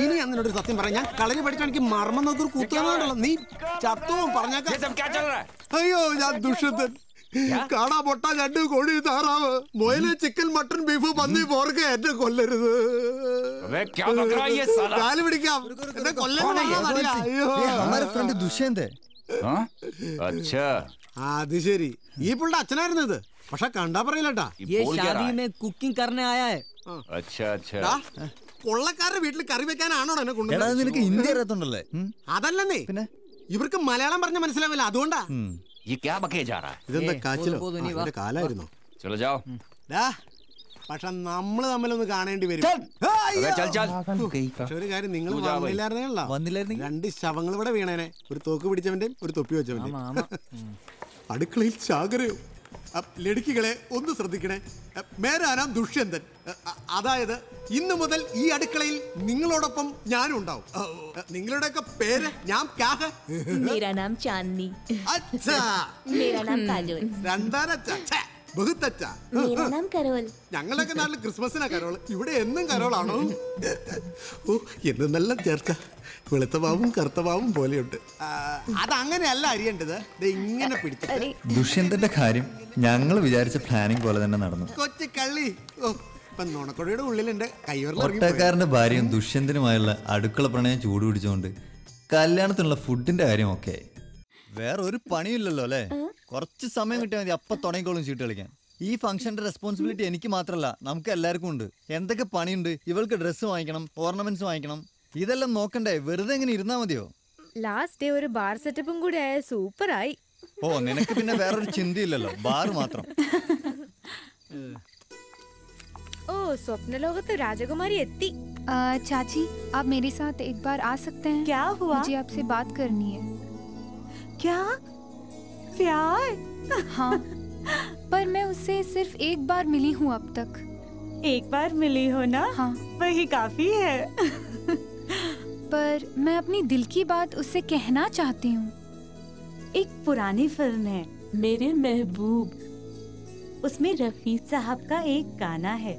ഇനി അതിനോട് സത്യം പറയാം, ഞാൻ കളരി പഠിക്കാണെങ്കിൽ മർമ്മം നോക്കൊരു കൂത്തുണ്ടല്ലോ. നീ ചത്തവും പറഞ്ഞേക്കാം. അയ്യോ, ഞാൻ ദുഷ്യന്തൻ. കാണാ പൊട്ട, ഞണ്ട്, കോഴി, താറാവ്, മുയല്, ചിക്കൻ, മട്ടൺ, ബീഫ്, പന്നി, പോർക്ക് എന്നെ കൊല്ലരുത്. കാല് പിടിക്കാം, എന്നെ കൊല്ലരുത്. ദുഷ്യന്തേ. അത് ശരി, ഈ പുള്ളിയുടെ അച്ഛനായിരുന്നു ഇത്. പക്ഷെ കണ്ടാ പറയില്ലട്ടാ. കുക്കിംഗ് करने आया है। കൊള്ളക്കാരുടെ വീട്ടിൽ കറി വെക്കാനാണോ എന്നെ കൊണ്ടുവന്നത്? നിനക്ക് ഹിന്ദി അറിയത്തുണ്ടല്ലേ? അതല്ലെന്നേ, ഇവർക്ക് മലയാളം പറഞ്ഞ മനസ്സിലാവില്ല, അതുകൊണ്ടാ. ഇതെന്താ കാച്ചിലോ? അതിന്റെ കാലായിരുന്നോ? പക്ഷെ നമ്മള് തമ്മിലൊന്ന് കാണേണ്ടി വരും. പക്ഷെ ഒരു കാര്യം, നിങ്ങൾ വന്നില്ലായിരുന്നല്ലോ, 2 ശവങ്ങൾ ഇവിടെ വീണേനെ. ഒരു തോക്ക് പിടിച്ചവന്റെയും ഒരു തൊപ്പി വെച്ചവന്റെയും. അടുക്കളയിൽ ചാകരയോ? ലടുക്കികളെ ഒന്ന് ശ്രദ്ധിക്കണേ. മേരാ നാം ദുഷ്യന്തൻ. അതായത് ഇന്നു മുതൽ ഈ അടുക്കളയിൽ നിങ്ങളോടൊപ്പം ഞാനും ഉണ്ടാവും. നിങ്ങളുടെയൊക്കെ പേര്? ഞാൻ मेरा नाम चांदनी। अच्छा, मेरा नाम काजोल। मेरा नाम करोल। ഞങ്ങളൊക്കെ നാട്ടിൽ ക്രിസ്മസിനാ കരോൾ, ഇവിടെ എന്നും കരോളാണോ? ഓ, എന്നെല്ലാം ചേർക്ക. വെളുത്തവാവും കറുത്തവാവും പോലെയുണ്ട്. അതങ്ങനെയല്ല അരിയേണ്ടത്, ഇങ്ങനെ പിടിച്ചിട്ട്. ദുഷ്യന്തന്റെ കാര്യം ഞങ്ങൾ വിചാരിച്ച പ്ലാനിങ് പോലെ തന്നെ നടന്നു. കൊച്ചു കള്ളി. ഓ, ഇപ്പൊ നുണക്കൊടിയുടെ ഉള്ളിലുണ്ട് ഒട്ടക്കാരന്റെ ഭാര്യയും ദുഷ്യന്തനുമായുള്ള അടുക്കള പ്രണയം ചൂട് പിടിച്ചുകൊണ്ട് കല്യാണത്തിനുള്ള ഫുഡിന്റെ കാര്യമൊക്കെ. വേറെ ഒരു പണിയില്ലല്ലോ അല്ലേ? കുറച്ച് സമയം കിട്ടിയാൽ മതി, അപ്പൊ തുടങ്ങിക്കോളും ചീട്ട് കളിക്കാൻ. ഈ ഫംഗ്ഷന്റെ റെസ്പോൺസിബിലിറ്റി എനിക്ക് മാത്രമല്ല, നമുക്ക് എല്ലാവർക്കും ഉണ്ട്. എന്തൊക്കെ പണിയുണ്ട്! ഇവൾക്ക് ഡ്രസ്സ് വാങ്ങിക്കണം, ഓർണമെന്റ്സ് വാങ്ങിക്കണം, ഇതെല്ലാം നോക്കണ്ടേ? വെറുതെ എങ്ങനെ ഇരുന്നാ മതിയോ? ലാസ്റ്റ് ഡേ ഒരു ബാർ സെറ്റപ്പും കൂടി ആയ സൂപ്പറായി. ഓ, നിനക്ക് പിന്നെ വേറൊരു ചിന്തയില്ലല്ലോ, ബാർ മാത്രം. ഓ, സ്വപ്നലോകത്ത് രാജകുമാരി എത്തി. चाची, आप मेरे साथ एक बार आ सकते हैं? क्या हुआ? मुझे आपसे बात करनी है। क्या? प्यार? हाँ। पर मैं उससे सिर्फ एक बार मिली हूँ अब तक। एक बार मिली हो ना? हाँ, वही काफी है। पर मैं अपनी दिल की बात उससे कहना चाहती हूँ। एक पुरानी फिल्म है मेरे महबूब, उसमें रफी साहब का एक गाना है।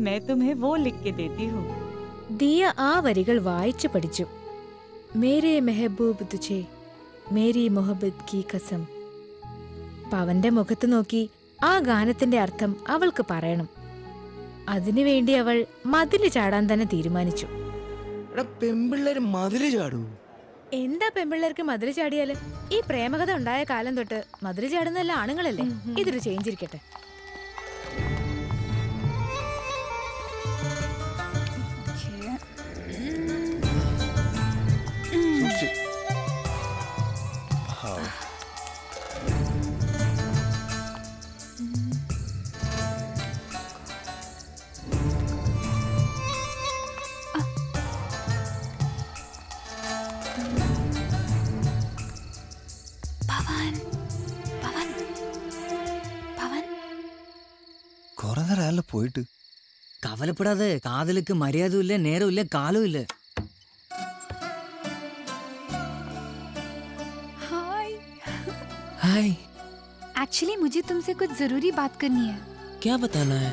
मैं तुम्हें वो लिख के देती हूँ। ദിയ ആ വരികൾ വായിച്ചു പഠിച്ചു. മേരെ മെഹബൂബ് തുझे മേരി മൊഹബത്ത് കി കസം. പവന്റെ മുഖത്ത് നോക്കി ആ ഗാനത്തിന്റെ അർത്ഥം അവൾക്ക് പറയണം. അതിനുവേണ്ടി അവൾ മതില് ചാടാൻ തന്നെ തീരുമാനിച്ചു. പെമ്പിള്ളേര് മതില് ചാടൂ? എന്താ പെമ്പിള്ളേർക്ക് മതില് ചാടിയാല്? ഈ പ്രേമകഥ ഉണ്ടായ കാലം തൊട്ട് മതില് ചാടുന്നല്ല ആണുങ്ങളല്ലേ. ഇതൊരു ചേഞ്ച് ഇരിക്കട്ടെ. കുറെ നേരം പോയിട്ട്. കവലപ്പെടാതെ. കാതലുക്ക് മര്യാദയും ഇല്ല, നേരവും ഇല്ല, കാലവും ഇല്ല. हाय। एक्चुअली मुझे तुमसे कुछ जरूरी बात करनी है। क्या बताना है?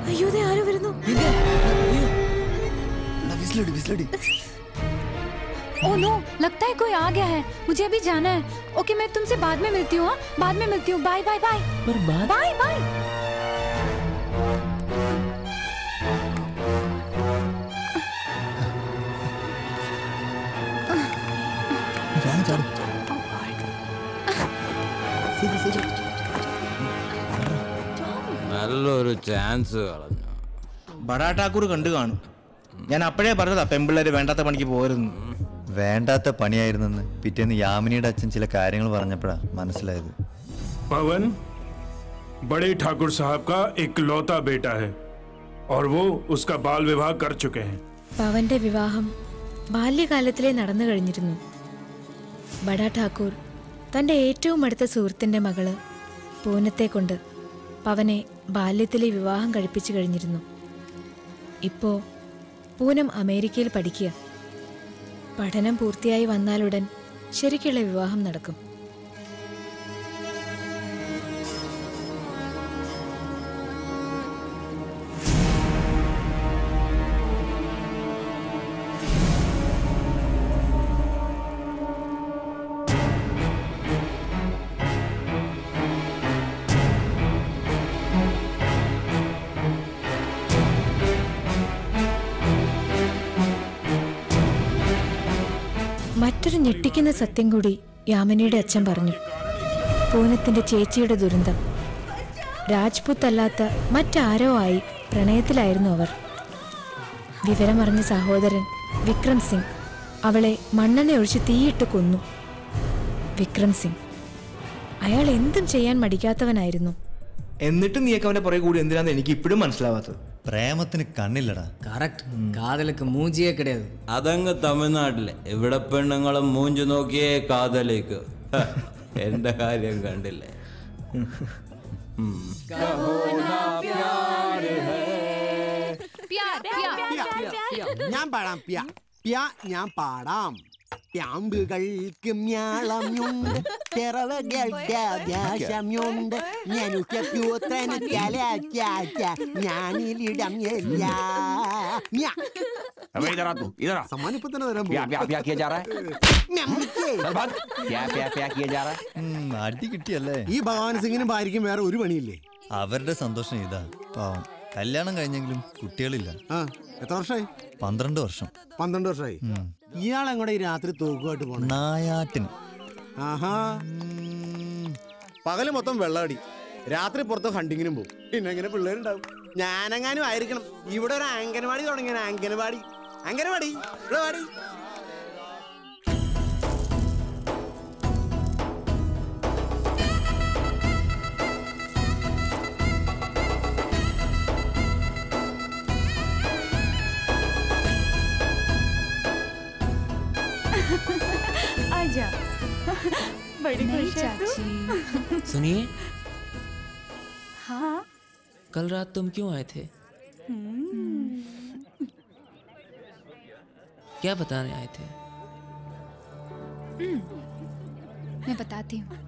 അയ്യോ ദേ ആരോ വരുന്നു. ओह नो, लगता है कोई आ गया है। मुझे अभी जाना है। ओके, मैं तुमसे बाद में मिलती हूँ। बाद में मिलती हूँ। Bye bye bye. पर बात बाय बाय। നല്ലൊരു ചാൻസ് കളഞ്ഞു. ബഡാ ഠാക്കൂർ കണ്ടു കാണും. ഞാൻ അപ്പോഴേ പറഞ്ഞതാ പെമ്പിള്ളേര് വേണ്ടാത്ത പണിക്ക് പോരുന്നു. വേണ്ടാത്ത പണിയായിരുന്നെന്ന് പിറ്റേന്ന് യാമിനിയുടെ അച്ഛൻ ചില കാര്യങ്ങൾ പറഞ്ഞപ്പോഴാ മനസ്സിലായത്. पवन बड़े ठाकुर साहब का इकलौता बेटा है और वो उसका बाल विवाह कर चुके हैं. പവന്റെ വിവാഹം ബാല്യകാലത്തിലേ നടന്നു കഴിഞ്ഞിരുന്നു. ബഡാ ഠാക്കൂർ തന്റെ ഏറ്റവും അടുത്ത സുഹൃത്തിന്റെ മകള് പൂനത്തെ കൊണ്ട് പവനെ ബാല്യത്തിലെ വിവാഹം കഴിപ്പിച്ചു കഴിഞ്ഞിരുന്നു. ഇപ്പോ പൂനം അമേരിക്കയിൽ പഠിക്കുക. പഠനം പൂർത്തിയായി വന്നാലുടൻ ശരിക്കുള്ള വിവാഹം നടക്കും. മറ്റൊരു ഞെട്ടിക്കുന്ന സത്യം കൂടി യാമിനിയുടെ അച്ഛൻ പറഞ്ഞു. പൂനത്തിന്റെ ചേച്ചിയുടെ ദുരന്തം. രാജ്പുത്ത് അല്ലാത്ത മറ്റാരോ ആയി പ്രണയത്തിലായിരുന്നു അവർ. വിവരമറിഞ്ഞ സഹോദരൻ വിക്രം സിംഗ് അവളെ മണ്ണെണ്ണ ഒഴിച്ച് തീയിട്ട് കൊന്നു. വിക്രം സിംഗ് അയാൾ എന്തും ചെയ്യാൻ മടിക്കാത്തവനായിരുന്നു. എന്നിട്ട് നീയൊക്കെ അവന്റെ പുറകെ കൂടി എന്തിനാന്ന് എനിക്ക് ഇപ്പോഴും മനസ്സിലാവാത്തത്. പ്രേമത്തിന് കണ്ണില്ലടാ. കറക്റ്റ്. കാതലുക്ക് മൂഞ്ചിയേ കിടയത്. അതങ്ങ് തമിഴ്നാട്ടിലെ. ഇവിടെ പെണ്ണുങ്ങളും മൂഞ്ചു നോക്കിയേ കാതലേക്ക്. എന്റെ കാര്യം കണ്ടില്ലേ? ഞാൻ പാടാം. ഞാൻ പാടാം. പ്യാമ്പുകൾക്ക് മ്യാളമുണ്ട്, പിറവകൾക്ക് ആകാശമുണ്ട്, ഞാനിലിടം സമ്മാനം ഇപ്പൊ തന്നെ തരാൻ അടി കിട്ടിയല്ലേ? ഈ ഭഗവാൻ സിംഗിനും ഭാര്യയ്ക്കും വേറെ ഒരു പണിയില്ലേ? അവരുടെ സന്തോഷം ഇതാ. പാവം കല്യാണം കഴിഞ്ഞെങ്കിലും കുട്ടികളില്ല. എത്ര വർഷമായി? 12 വർഷം. 12 വർഷമായി. ഇയാളെങ്ങോടെ ഈ രാത്രി തോക്കുമായിട്ട് പോണം? നായാട്ടിന്. ആഹാ. പകല് മൊത്തം വെള്ളമടി, രാത്രി പുറത്ത് ഹണ്ടിങ്ങിനും പോകും. പിന്നെ എങ്ങനെ പിള്ളേരുണ്ടാവും? ഞാനെങ്ങാനും ആയിരിക്കണം. ഇവിടെ ഒരു അംഗനവാടി തുടങ്ങിയ അംഗനവാടി. ഇവിടെ വാടി. आजा. बड़ी नहीं खुश है तू? चाची। सुनिए, हाँ। कल रात तुम क्यों आए थे? क्या बताने आए थे? मैं बताती हूँ।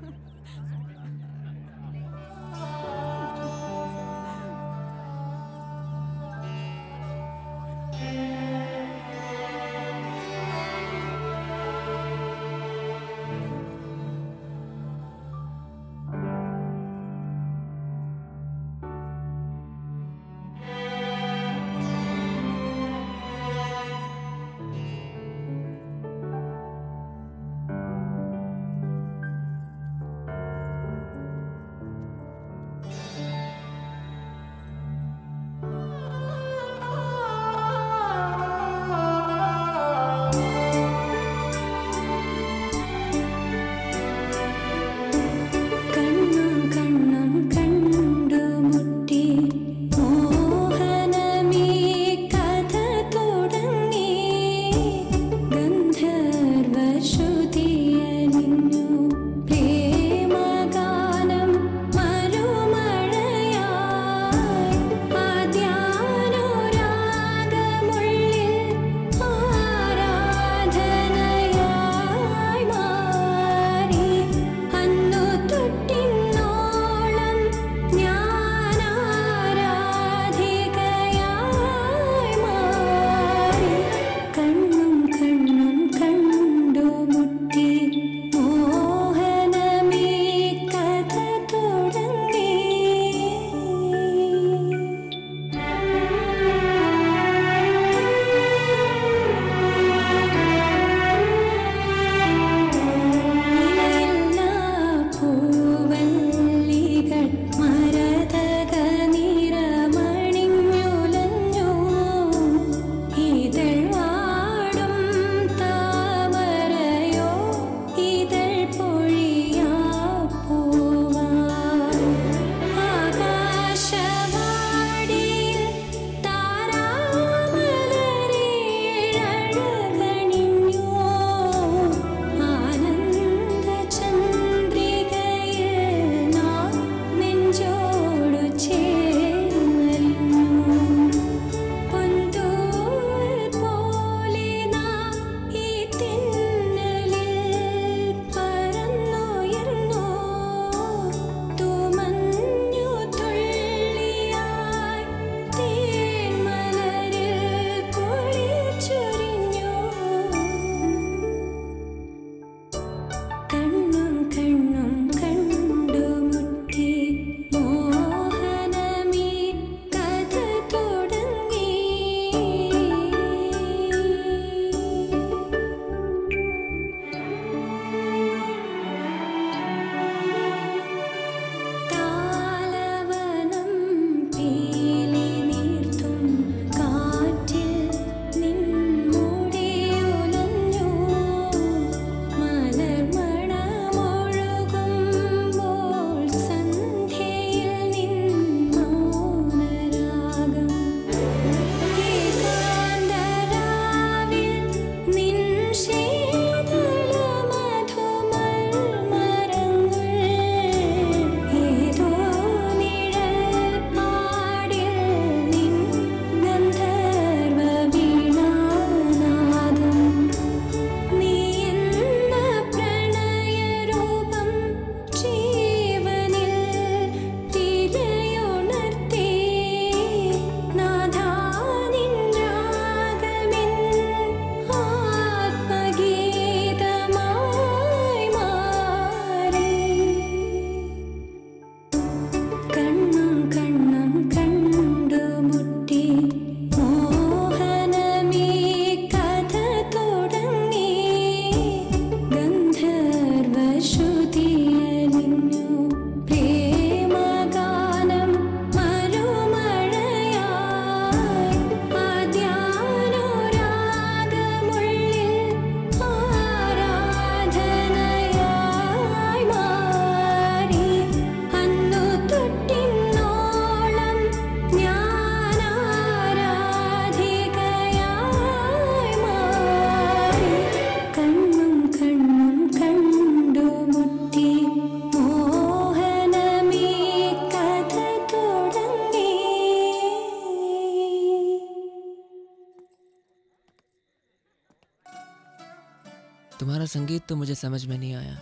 तुम्हारा संगीत तो मुझे समझ में नहीं आया,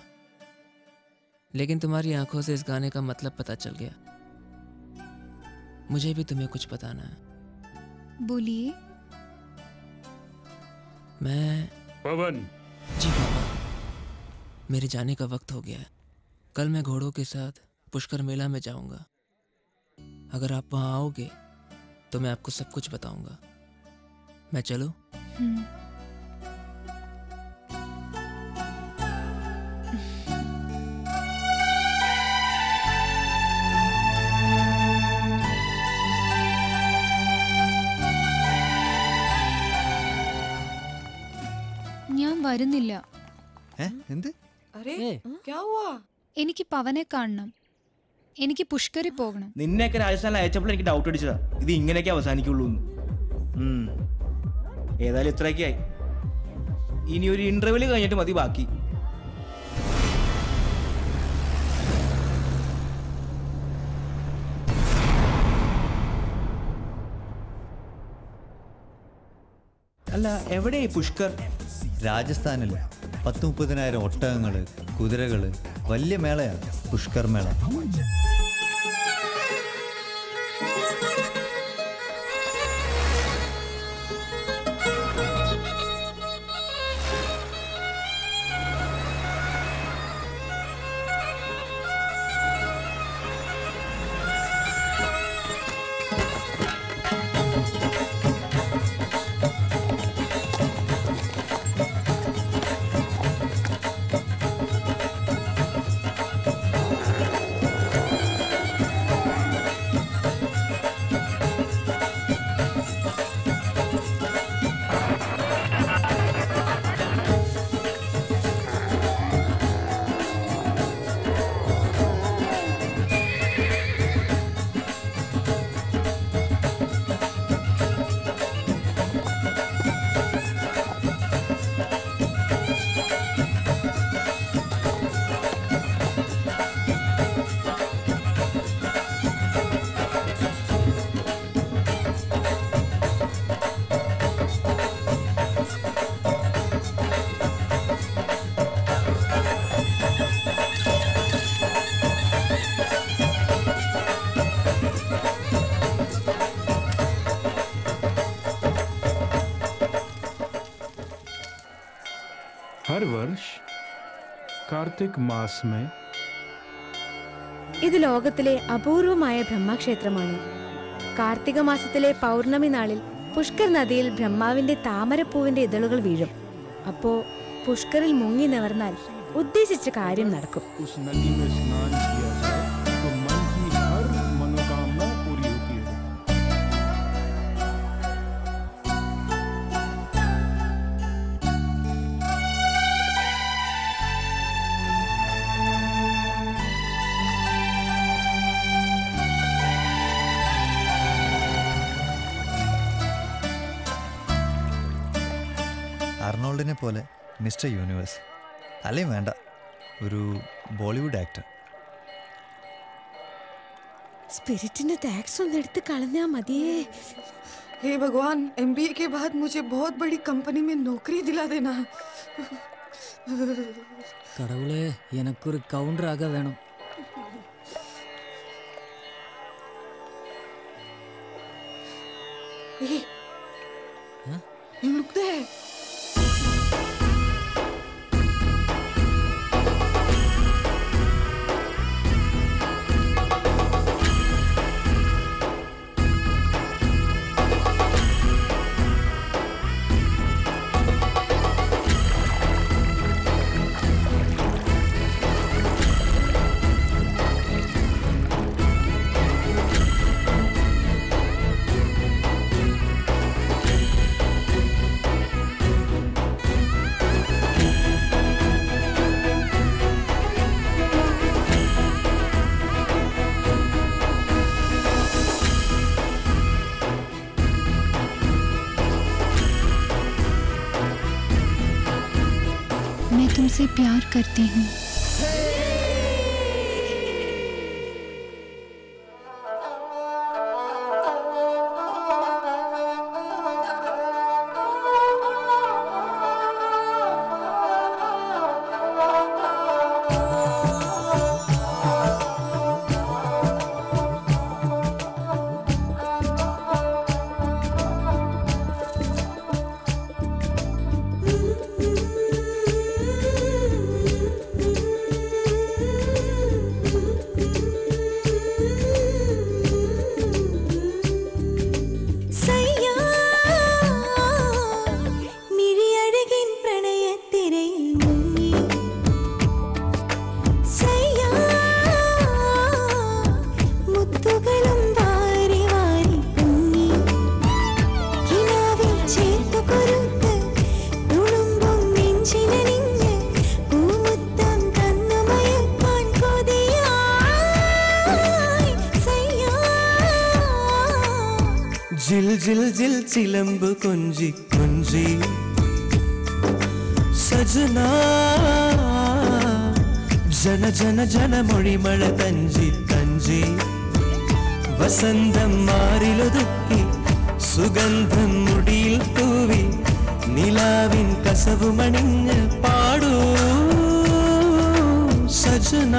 लेकिन तुम्हारी आंखों से इस गाने का मतलब पता चल गया। मुझे भी तुम्हें कुछ बताना है। बोलिए। मैं पवन। जी पापा, मेरे जाने का वक्त हो गया है। कल मैं घोड़ों के साथ पुष्कर मेला में जाऊंगा। अगर आप वहां आओगे तो मैं आपको सब कुछ बताऊंगा। मैं चलूं? ഞാൻ വരുന്നില്ല. എന്ത്? अरे क्या हुआ? എനിക്ക് പവനെ കാണണം. എനിക്ക് പുഷ്കറിൽ പോകണം. നിന്നെയൊക്കെ രാജസ്ഥാനിൽ അയച്ചപ്പോൾ എനിക്ക് ഡൗട്ട് അടിച്ചതാ ഇത് ഇങ്ങനെയൊക്കെ അവസാനിക്കുള്ളൂ എന്ന്. ഏതായാലും ഇത്രയൊക്കെ ആയി. ഇനി ഒരു ഇന്റർവ്യൂല് കഴിഞ്ഞിട്ട് മതി ബാക്കി. അല്ല എവിടെയായി പുഷ്കർ? രാജസ്ഥാനിൽ 10-30,000 ഒട്ടകങ്ങള്, കുതിരകള്, വലിയ മേളയാണ് പുഷ്കർ മേള. हर वर्ष कार्तिक मास में ഇത് ലോകത്തിലെ അപൂർവമായ ബ്രഹ്മക്ഷേത്രമാണ്. കാർത്തിക മാസത്തിലെ പൗർണമി നാളിൽ പുഷ്കർ നദിയിൽ ബ്രഹ്മാവിന്റെ താമരപ്പൂവിന്റെ ഇതളുകൾ വീഴും. അപ്പോ പുഷ്കറിൽ മുങ്ങി നിവർന്നാൽ ഉദ്ദേശിച്ച കാര്യം നടക്കും. उस नदी में स्नान किया जाए तो मन की हर मनोकामना पूरी होती है। അർണോൾഡിനെ പോലെ മിസ്റ്റർ യൂണിവേഴ്സ് അല്ലെങ്കിൽ വേണ്ട, ഒരു ബോളിവുഡ് ആക്ടർ. സ്പിരിറ്റിന്റെ ടാക്സ് ഒന്ന് എടുത്ത് കളഞ്ഞാ മതിയേ. हे भगवान, MBA के बाद मुझे बहुत बड़ी कंपनी में नौकरी दिला देना. கடவுளே, எனக்கு ஒரு கவுண்டராக வேணும். Hey, you look there. मैं तुमसे प्यार करती हूँ. ജിൽ ജിൽ ജിൽ ചിലമ്പ് കൊഞ്ചി കൊഞ്ചി സജന ജന ജന ജന മൊഴിമഴ തഞ്ചി തഞ്ചി വസന്തം മാറിലൊതുക്കി സുഗന്ധം മുടിയിൽ തൂവി നിലാവിൻ കസവുമണിഞ്ഞ് പാടൂ സജന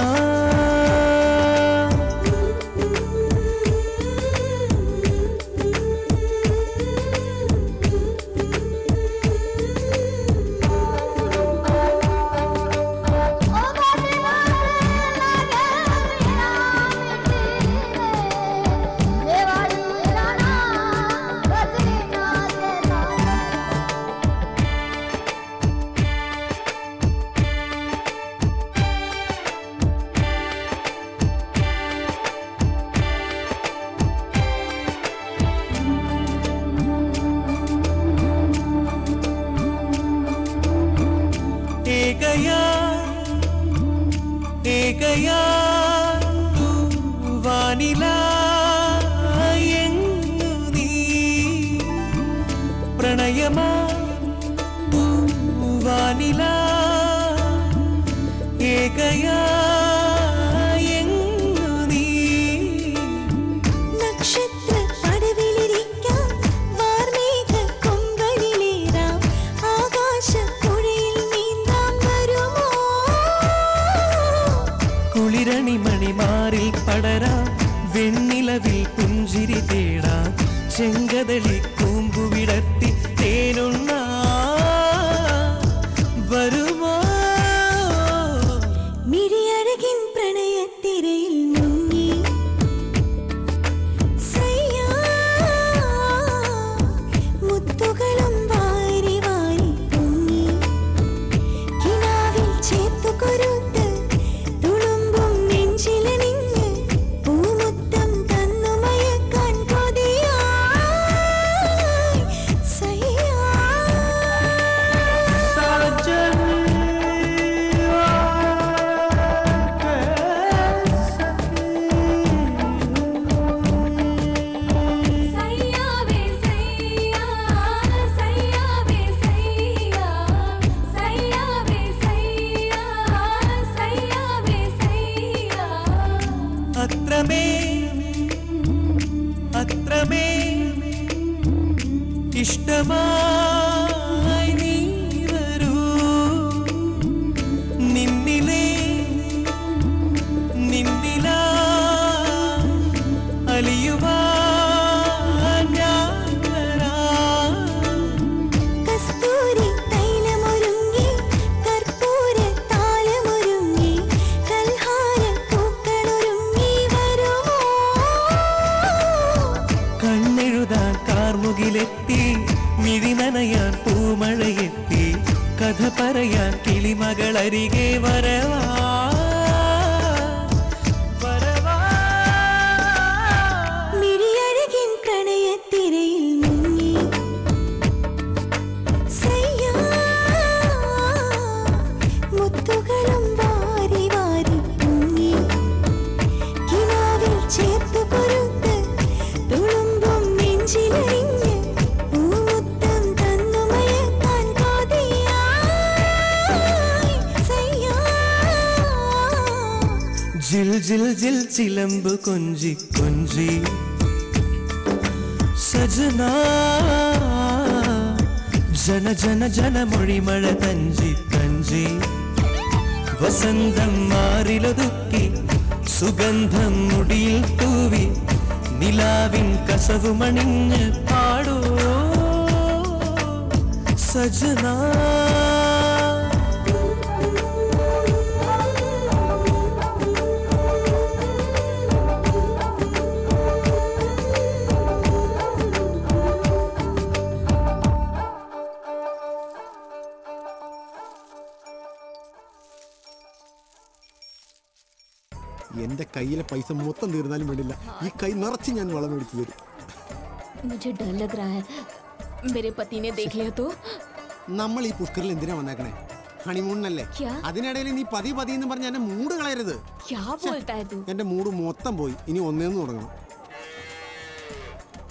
ചിലമ്പ് കൊഞ്ചി കൊഞ്ചി സജന ജന ജന ജന മൊഴിമഴ തഞ്ചി തഞ്ചി വസന്തം മാറിലൊതുക്കി സുഗന്ധം മുടിയിൽ തൂവി നിലാവിൻ കസവുമണിഞ്ഞ് പാടൂ സജന എന്റെ കയ്യിലെ പൈസ മൊത്തം തീർന്നാലും വേണ്ടില്ല ഈ കൈ നിറച്ച് ഞാൻ വളം മേടിച്ചു തരും. मुझे डर लग रहा है मेरे पति ने देख लिया तो നമ്മൾ ഈ പുഷ്കറിൽ എന്തിനാ വന്നേക്കണേ? ഹണിമൂണിനല്ലേ? അതിനിടയിൽ നീ പതി പതി എന്ന് പറഞ്ഞ എന്റെ മൂഡ് കളയരുത്. क्या बोलता है तू? എന്റെ മൂഡ് മൊത്തം പോയി. ഇനി ഒന്നേന്ന് തുടങ്ങണം.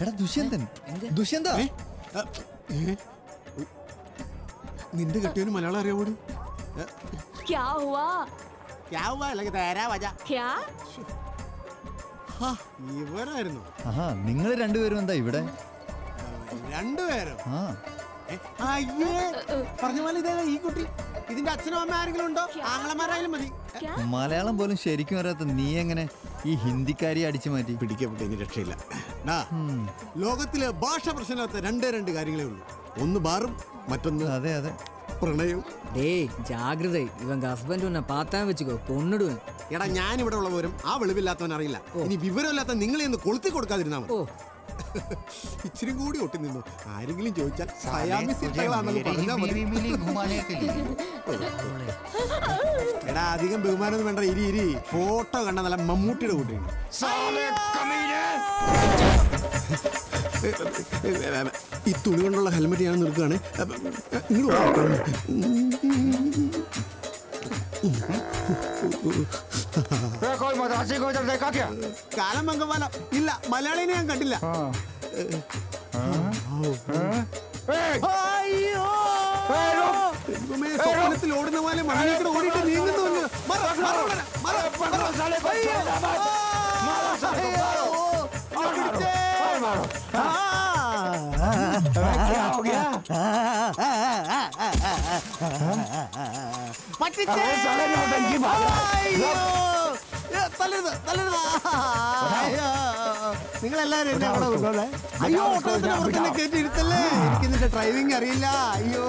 എടാ ദുഷ്യന്തൻ, ദുഷ്യന്ത, നിന്റെ കെട്ടിയവന് മലയാളം അറിയാവൂടി? क्या हुआ क्या ഇവരായിരുന്നു. ആഹാ, നിങ്ങൾ രണ്ടുപേരും എന്താ ഇവിടെ? രണ്ടുപേരും? ആ, അയ്യേ, പറഞ്ഞ പോലെ ഇതേ ഈ കുട്ടി. ഇതിന്റെ അച്ഛനും അമ്മ ആരെങ്കിലും ഉണ്ടോ? ആങ്ങളമാരായാലും മതി. മലയാളം പോലും ശരിക്കും അറിയാത്ത നീ എങ്ങനെ ഈ ഹിന്ദിക്കാരി അടിച്ചു മാറ്റി? പിടിക്കപ്പെട്ട ഇനി രക്ഷയില്ല. ലോകത്തിലെ ഭാഷ പ്രശ്നമില്ലാത്ത രണ്ട് കാര്യങ്ങളേ ഉള്ളൂ. ഒന്ന് ബാറും, മറ്റൊന്ന് അതെ അതെ പ്രണയവും. டேய் ஜாகிரதை, இவங்க ஹஸ்பண்ட் உன்னை பார்த்தா வச்சுக்கோ, கொன்னுடுவேன். എടാ, ഞാൻ ഇവിടെ ഉള്ളവരും ആ വെളിവില്ലാത്തവൻ അറിയില്ല. ഇനി വിവരമില്ലാത്ത നിങ്ങളെ ഒന്ന് കൊളുത്തി കൊടുക്കാതിരുന്നാ മതി. ഇച്ചിരി കൂടി ഒട്ടി നിന്നു. ആരെങ്കിലും ചോദിച്ചാൽ സയാമിസികളാണെന്ന് പറഞ്ഞാൽ മതി. എടാ, അധികം ബഹുമാനം വേണ്ട. ഇരി. ഫോട്ടോ കണ്ട നല്ല മമ്മൂട്ടിയുടെ കൂട്ടിയാണ്. ഈ തുണി കൊണ്ടുള്ള ഹെൽമെറ്റ് ഞാൻ നിൽക്കുകയാണ്. കാലം മംഗവാലം ഇല്ല, മലയാളിനെ ഞാൻ കണ്ടില്ല. സ്വപ്നത്തിൽ ഓടുന്ന പോലെ മണ്ണിലേക്ക് ഓടിയിട്ട് നീങ്ങുന്നു. നിങ്ങളെല്ലാരും എന്നെ അവിടെ കൊണ്ടുപോകേ. അയ്യോ, കയറ്റി ഇരുത്തല്ലേ. എനിക്കിതിന്റെ ഡ്രൈവിംഗ് അറിയില്ല. അയ്യോ,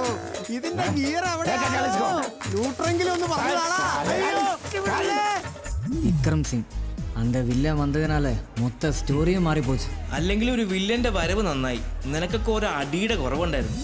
ഇതിന്റെ ഗിയർ അവിടെ. ന്യൂട്രെങ്കിലും ഒന്ന് പറഞ്ഞാളാ. விக்ரம் சிங், அந்த வில்லன் வந்ததுனால மொத்த സ്റ്റോറിയും മാറിപ്പോச்சு. അല്ലെങ്കിൽ ഒരു വില്ലന്റെ വരവ് നന്നായി. നിനക്കൊക്കെ ഒരു അടിയുടെ കുറവുണ്ടായിരുന്നു.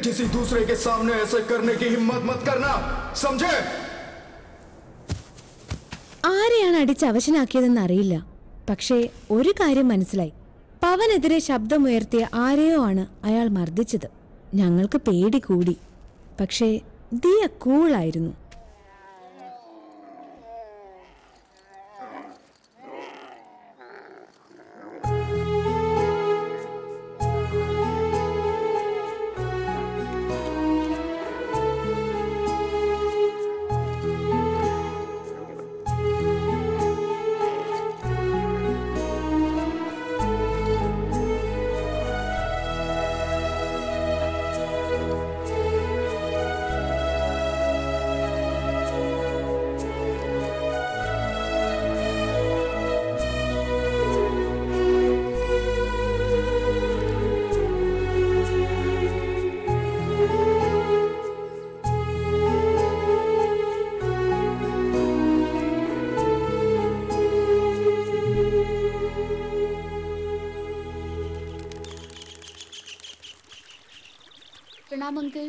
किसी दूसरे के सामने ऐसे करने की हिम्मत मत करना, समझे? ആരെയാണ് അടിച്ച് അവശനാക്കിയതെന്ന് അറിയില്ല. പക്ഷേ ഒരു കാര്യം മനസ്സിലായി. പവനെതിരെ ശബ്ദമുയർത്തിയ ആരെയോ ആണ് അയാൾ മർദ്ദിച്ചത്. ഞങ്ങൾക്ക് പേടി കൂടി. പക്ഷേ ദിയ കൂളായിരുന്നു. प्रणाम अंकल।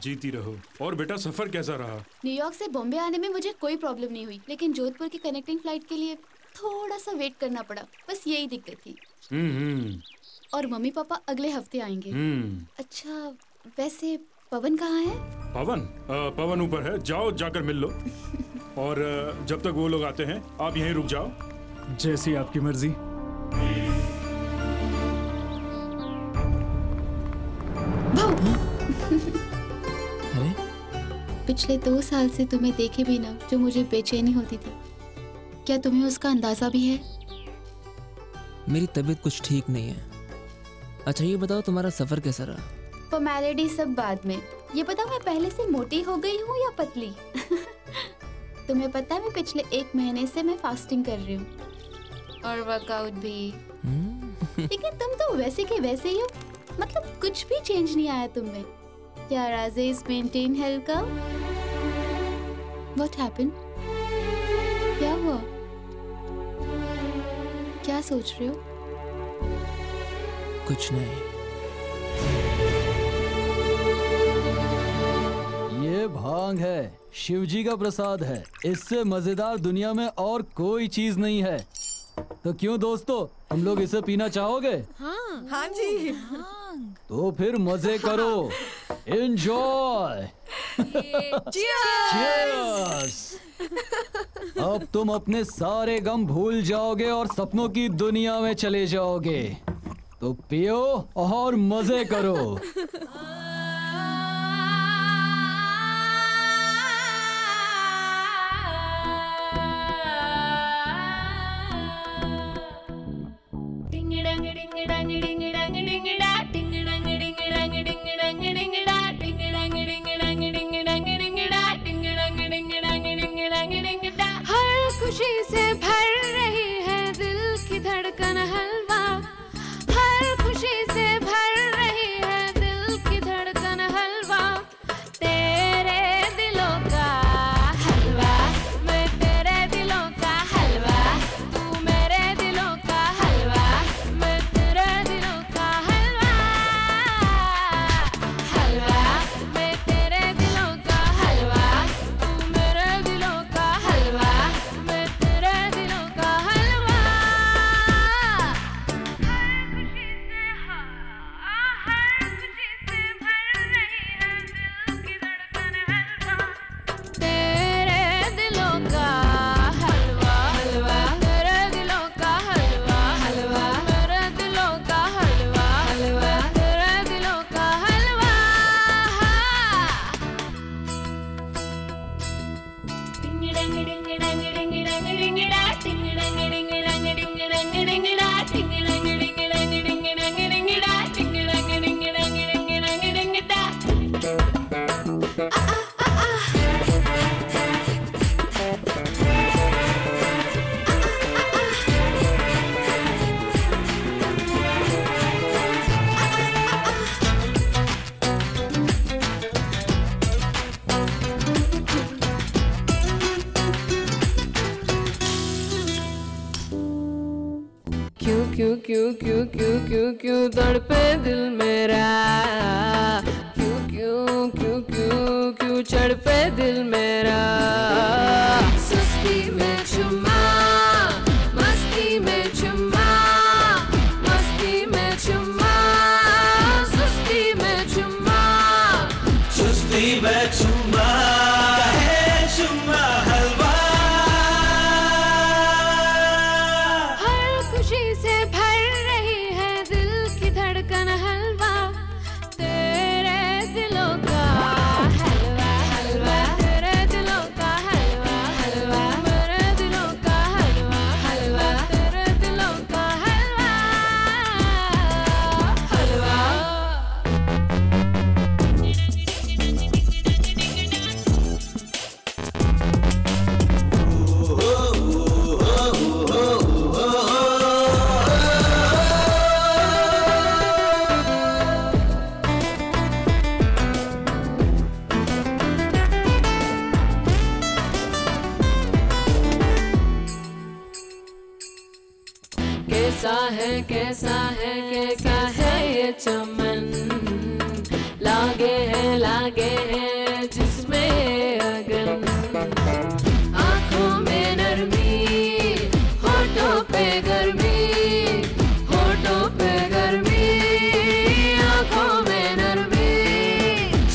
जीती रहो। और बेटा सफर कैसा रहा? न्यूयॉर्क से बॉम्बे आने में मुझे कोई प्रॉब्लम नहीं हुई, लेकिन जोधपुर की कनेक्टिंग फ्लाइट के लिए थोड़ा सा वेट करना पड़ा, बस यही दिक्कत थी। और मम्मी पापा अगले हफ्ते आएंगे। अच्छा, वैसे पवन कहाँ है? पवन पवन ऊपर है, जाओ जाकर मिल लो। और जब तक वो लोग आते हैं आप यहीं रुक जाओ। जैसी आपकी मर्जी। अरे पिछले 2 साल से तुम्हें देखे बिना जो मुझे बेचैनी होती थी, क्या तुम्हें उसका अंदाजा भी है? मेरी तबीयत कुछ ठीक नहीं है। अच्छा ये बताओ तुम्हारा सफर कैसा रहा? फॉर्मेलिटी सब बाद में, ये बताओ मैं पहले से मोटी हो गई हूँ या पतली? तुम्हें पता है मैं पिछले 1 महीने से मैं फास्टिंग कर रही हूँ और वर्कआउट भी। लेकिन तुम तो वैसे के वैसे ही हो, मतलब कुछ भी चेंज नहीं आया तुम में। क्या राजेश मेंटेन हेल्थ का? What happened? क्या हुआ? क्या सोच रहे हो? कुछ नहीं। ये भांग है, शिवजी का प्रसाद है। इससे मजेदार दुनिया में और कोई चीज नहीं है। तो क्यों दोस्तों, हम लोग इसे पीना चाहोगे? हाँ जी। तो फिर मजे करो। एंजॉय। Cheers! अब तुम अपने सारे गम भूल जाओगे और सपनों की दुनिया में चले जाओगे। तो पियो और मजे करो। हर खुशी से भर रही है दिल की धड़कन हलवा, हर खुशी से भर रही है दिल की धड़कन हलवा। तेरे दिलों का हलवा, मैं तेरे दिलों का हलवा, तू मेरे दिलों का हलवा, मैं तेरे दिलों का हलवा। हलवा, मैं तेरे दिलों का हलवा, तू मेरे दिलों का हलवा, मैं तेरे दिलों का हलवा। तेरे दिलों का हलवा, हलवा, तेरे दिलों का हलवा, हलवा, मेरे दिलों का हलवा, हलवा, तेरे दिलों का हलवा। क्यों क्यों क्यों क्यों क्यों क्यों क्यों तड़पे दिल मेरा, क्यों क्यों क्यों क्यों क्यों चढ़पे दिल मेरा। सुस्ती में चुम्मा, मस्ती में चुम्मा, मस्ती में चुम्मा, सुस्ती में चुम्मा, सुस्ती में चुम्मा है चुम्मा हलवा। हर खुशी से भर रही है दिल की धड़कन हलवा। तेरे दिलों का हलवा, हलवा, तेरे दिलों का हलवा, हलवा, मेरे दिलों का हलवा, हलवा, तेरे दिलों का हलवा, हलवा। कैसा है कैसा है कैसा है ये चमन, लागे है जिसमें अगन। आँखों में नरमी, होठों पे गर्मी, होठों पे गर्मी, आँखों में नरमी,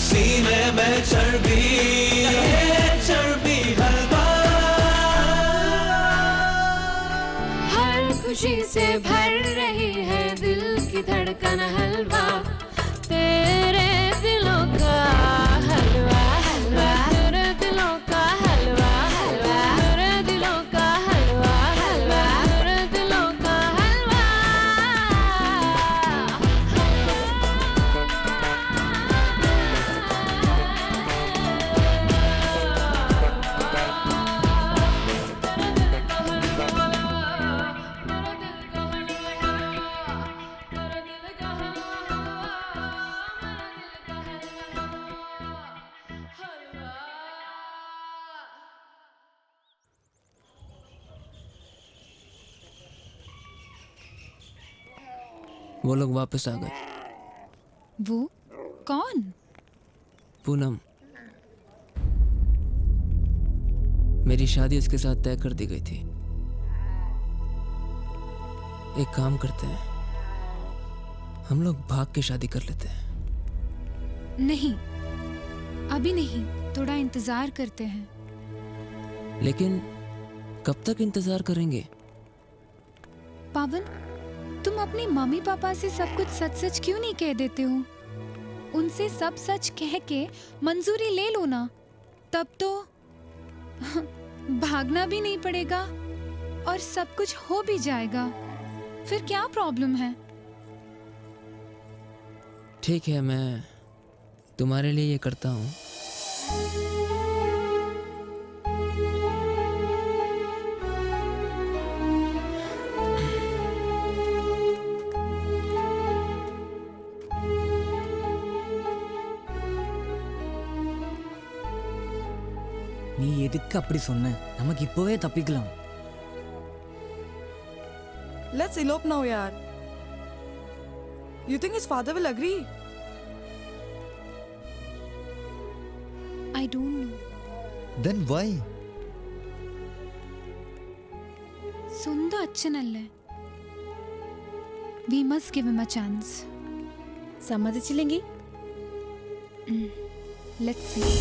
सीने में चर्बी है चर्बी हलवा। हर खुशी से भर धड़कन हलवा तेरे दिलों का हलवा हलवा तेरे दिलों का हलवा हलवा तेरे दिलों का हलवा हलवा तेरे दिलों का हलवा वो लोग वापस आ गए। वो कौन? पूनम। मेरी शादी उसके साथ तय कर दी गई थी। एक काम करते हैं, हम लोग भाग के शादी कर लेते हैं। नहीं, अभी नहीं, थोड़ा इंतजार करते हैं। लेकिन कब तक इंतजार करेंगे? पावन, तुम अपनी मम्मी पापा से सब कुछ सच सच क्यों नहीं कह देते हो? उनसे सब सच कह के मंजूरी ले लो ना, तब तो भागना भी नहीं पड़ेगा और सब कुछ हो भी जाएगा। फिर क्या प्रॉब्लम है? ठीक है, मैं तुम्हारे लिए ये करता हूँ। நீ எதுக்கு அப்படி சொன்ன? நமக்கு இப்போவே தப்பிக்கலாம். Let's elope now, yaar. You think his father will agree? I don't know. Then why? സുന്ദു അച്ഛനല്ലേ? We must give him a chance. സമ്മതിച്ചില്ലെങ്കിൽ? Let's see.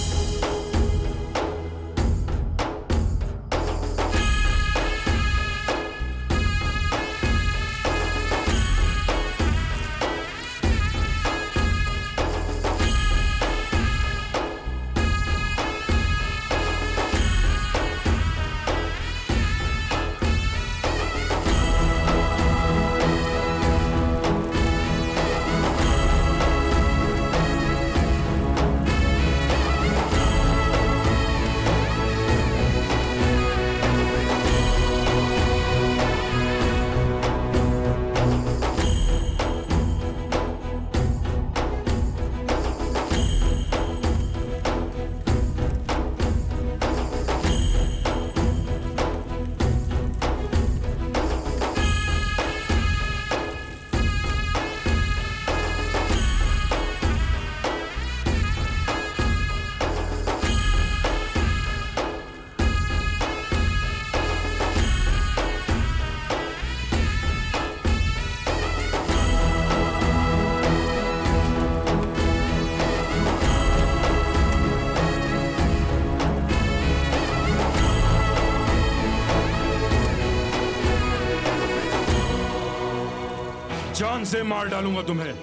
जान से मार डालूंगा तुम्हें।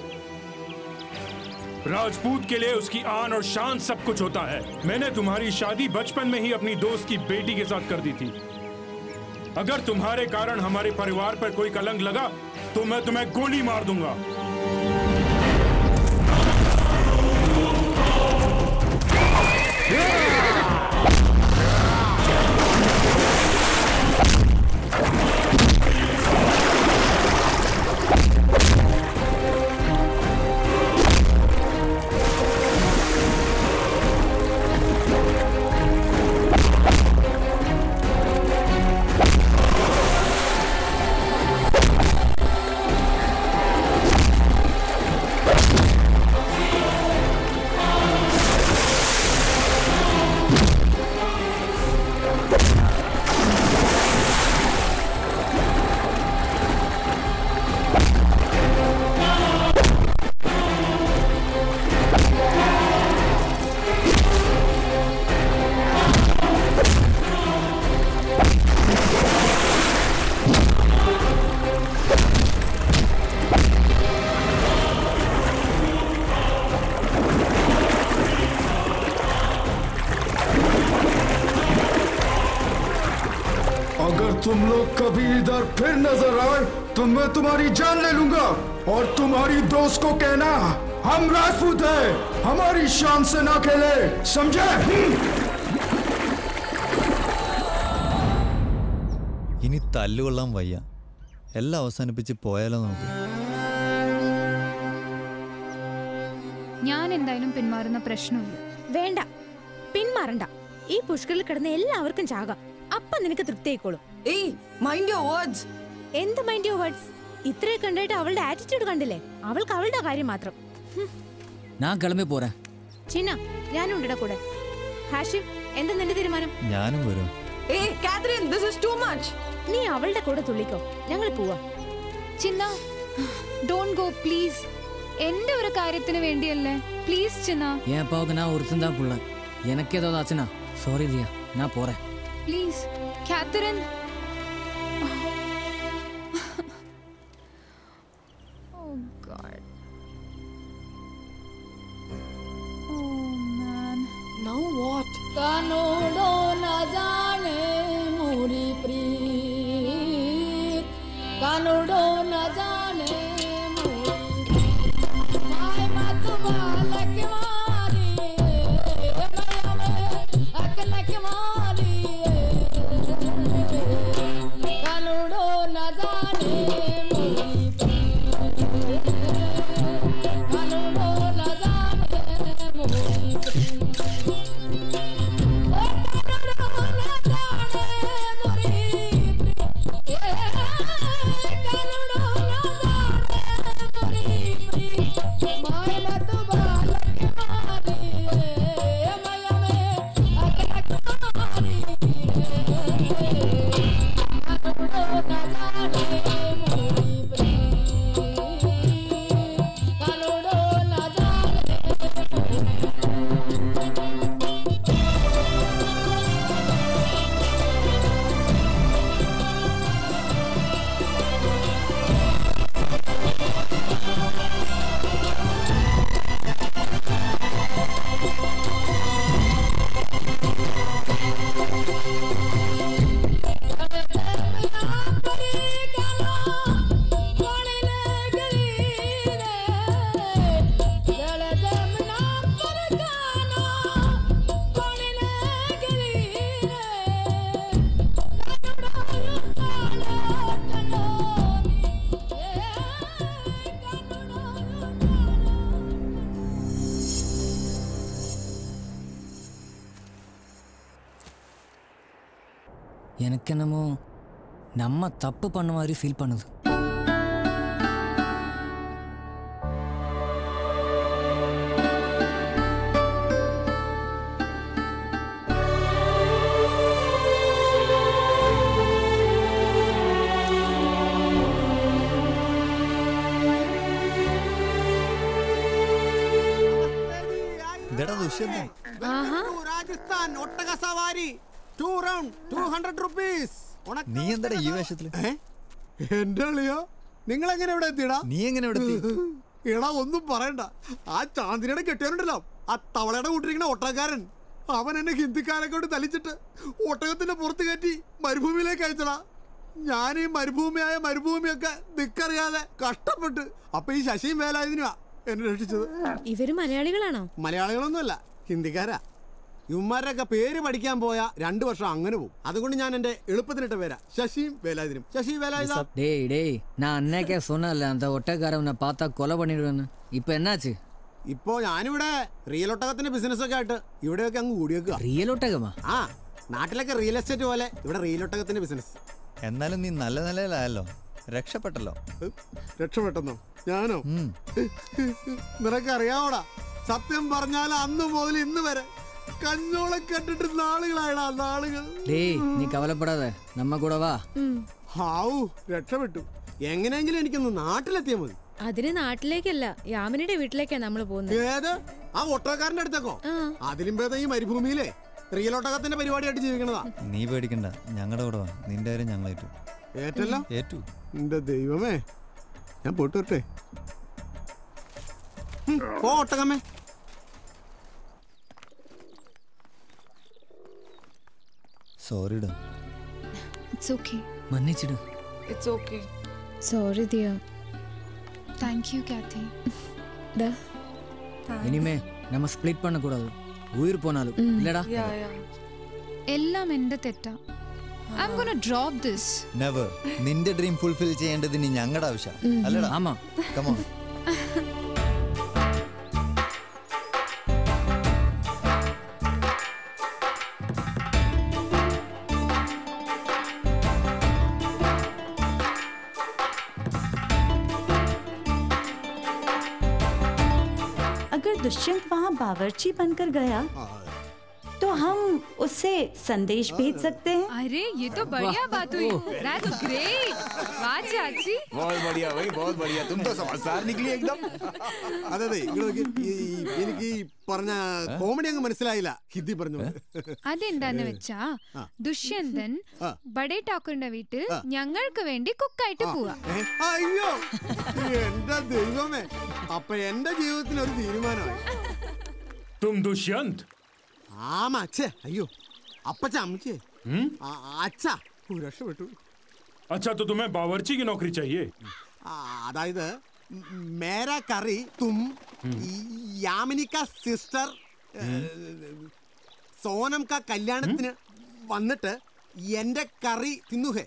राजपूत के लिए उसकी आन और शान सब कुछ होता है। मैंने तुम्हारी शादी बचपन में ही अपनी दोस्त की बेटी के साथ कर दी थी। अगर तुम्हारे कारण हमारे परिवार पर कोई कलंक लगा तो मैं तुम्हें गोली मार दूंगा। कभी इधर फिर नजर आए तो मैं तुम्हारी जान ले लूंगा। और तुम्हारी दोस्त को कहना हम राजपूत हैं, हमारी शान से ना खेले, समझे? ഇനി തല്ലുകൊള്ളാൻ വയ്യ, എല്ലാം അവസാനിപ്പിച്ച് പോയാലോ നമുക്ക്? ഞാൻ എന്തായാലും പിന്മാറുന്ന പ്രശ്നമില്ല. വേണ്ട, പിന്മാറണ്ട. ഈ പുഷ്കറിൽ കിടന്ന് എല്ലാവർക്കും ചാകാം. അപ്പൊ നിനക്ക് തൃപ്തിയായിക്കോളും. എന്ത് മൈൻഡ് യുവർ വേർഡ്സ്? ഇത്രയും കണ്ടിട്ട് അവളുടെ ആറ്റിറ്റ്യൂഡ് കണ്ടില്ലേ? അവൾക്ക് അവളുടെ കാര്യം മാത്രം. ഞാൻ കിളമ്പി പോരാ. ചിന്ന, ഞാനും ഉണ്ടിട കൂടെ. ഹാഷിം, എന്താ നിന്റെ തീരുമാനം? ഞാനും വരും. നീ അവളുടെ കൂടെ തുള്ളിക്കോ, ഞങ്ങൾ പോവാ. ചിന്ന, ഡോണ്ട് ഗോ പ്ലീസ്. എന്റെ ഒരു കാര്യത്തിന് വേണ്ടിയല്ലേ, പ്ലീസ് ചിന്ന. என் அப்பாவுக்கு நான் ஒருத்தன் தான் புள்ள. எனக்கு ஏதாவது ஆச்சுன்னா சாரி தியா, நான் போறேன். Please Catherine. Oh God. Oh man. Now what? कानूडो न जाने मोरी प्रीत, कानूडो न जाने मोरी माय मत बालक मारी, माया में अकलक मारी, कानूडो न जाने मोरी प्रीत, कानूडो न जाने मोरी प्रीत। எனக்கு என்னமோ நம்ம தப்பு பண்ண மாதிரி ஃபீல் பண்ணுது. രാജസ്ഥാൻ ഒട്ടക സവാരി 2 round 200 rupees. നീ എന്താ ഈ വേഷത്തില്? എന്റെ അളിയോ, നിങ്ങൾ എങ്ങനെ ഇവിടെ എത്തിയടാ? നീ എങ്ങനെ ഇവിടെ എത്തി? എടാ ഒന്നും പറയണ്ട, ആ ചാന്ദിനിയുടെ കെട്ടിയവനുണ്ടല്ലോ, ആ തവളയുടെ കൂട്ടിരിക്കുന്ന ഒട്ടകക്കാരൻ, അവൻ എന്നെ ഹിന്ദിക്കാരെ കൊണ്ട് തലിച്ചിട്ട് ഒട്ടകത്തിന്റെ പുറത്ത് കയറ്റി മരുഭൂമിയിലേക്ക് അയച്ചടാ. ഞാൻ ഈ മരുഭൂമിയൊക്കെ ദിക്കറിയാതെ കഷ്ടപ്പെട്ട് അപ്പൊ ഈ ശശിയും വേലായുധനുമാ എന്നെ രക്ഷിച്ചത്. ഇവര് മലയാളികളാണോ? മലയാളികളൊന്നുമല്ല, ഹിന്ദിക്കാരാ. ഇവന്മാരൊക്കെ പേര് പഠിക്കാൻ പോയാ 2 വർഷം അങ്ങനെ പോകും. അതുകൊണ്ട് ഞാൻ എന്റെ എളുപ്പത്തിനിട്ട പേരാ ശശിയും വേലായുധനും. ശശി വേലായുധ. டேய் நான் அன்னைக்கே சொன்னல அந்த ஒட்டக்காரனை பார்த்தா கொலை பண்ணிடுவேன்னு. இப்போ என்னாச்சு? ഇപ്പോ ഞാനിവിടെ റിയൽ ഒട്ടകത്തിന്റെ ബിസിനസ് ഒക്കെ ആയിട്ട് ഇവിടെയൊക്കെ അങ്ങ് കൂടിയേക്കുക. റിയൽ ഒട്ടകമാ? ആ, നാട്ടിലൊക്കെ റിയൽ എസ്റ്റേറ്റ് പോലെ ഇവിടെ റിയൽ ഒട്ടകത്തിന്റെ ബിസിനസ്. എന്നാലും നീ നല്ല നിലയിലായല്ലോ, രക്ഷപ്പെട്ടല്ലോ. രക്ഷപ്പെട്ടെന്നോ? ഞാനോ? നിനക്കറിയാവോടാ, സത്യം പറഞ്ഞാൽ അന്ന് മുതൽ ഇന്ന് വരെ കഞ്ഞോളം കെട്ടിട്ട് നാളുകളായടാ, നാളുകൾ. നീ കവലപ്പെടാതെ നമ്മ കൂടെ വാ. ഹാവൂ, രക്ഷപ്പെട്ടു. എങ്ങനെയെങ്കിലും എനിക്കൊന്ന് നാട്ടിലെത്തിയാ മതി. അതിന് നാട്ടിലേക്കല്ല, യാമിനിയുടെ വീട്ടിലേക്കാ നമ്മൾ പോകുന്നത്. ഏത്? ആ ഒട്ടകക്കാരന്റെ അടുത്തേക്കോ? അതിലും ഭേദം ഈ മരുഭൂമിയിലെ റിയൽ ഒട്ടകത്തിന്റെ പരിപാടിയായിട്ട് ജീവിക്കണതാ. നീ പേടിക്കണ്ട, ഞങ്ങളുടെ കൂടെ വാ. നിന്റെ കാര്യം ഞങ്ങൾ ഏറ്റു. ഏറ്റല്ലോ? ഏറ്റു. എന്റെ ദൈവമേ, ഞാൻ പോയിട്ട് വരട്ടെ. പോ ഒട്ടകമ്മേ. സോറിടാ. It's okay. മன்னிച്ചിடு. It's okay. Sorry Diya. Thank you Kathi. ഇനിമേ നമ്മ സ്പ്ലിറ്റ് பண்ணக்கூடாது. ഉയിർ പോനാലും ഇല്ലടാ. എല്ലാം എന്റെ തെറ്റാ. I'm gonna drop this. Never. നിന്റെ ഡ്രീം ഫുൾഫിൽ ചെയ്യേണ്ടത് ഇനി ഞങ്ങളുടെ ആവശ്യം അല്ലടാ. ആമാ. Come on. अगर दुष्यंत वहाँ बावर्ची बनकर गया तो हम उससे संदेश भेज सकते हैं। अरे ये तो बढ़िया बात हुई। That's great. वाह चाची. बहुत बढ़िया भाई, बहुत बढ़िया. तुम तो समझदार निकली एकदम. അതെ എനിക്ക് പറഞ്ഞ കോമഡി അങ്ങ് മനസ്സിലായില്ല. ഹിന്ദി പറഞ്ഞു. അതെന്താന്ന് വെച്ചാ ദുഷ്യന്തൻ ബഡേ ഠാക്കൂറിന്റെ വീട്ടിൽ ഞങ്ങൾക്ക് വേണ്ടി കുക്കായിട്ട് പോവാ. അയ്യോ എന്റെ ദൈവമേ, അപ്പൊ എന്റെ ജീവിതത്തിൽ ഒരു തീരുമാനമായി. तुम दुष्यंत? ആമാ അച്ഛേ. അയ്യോ അപ്പച്ച അമ്മച്ചേ. അച്ഛാ രക്ഷപ്പെട്ടു. अच्छा तो तुम्हें बावर्ची की नौकरी चाहिए? അതായത് മേരാ കറി തും യാമിനിക്ക സിസ്റ്റർ സോനം കാ കല്യാണത്തിന് വന്നിട്ട് എന്റെ കറി തിന്നുഹേ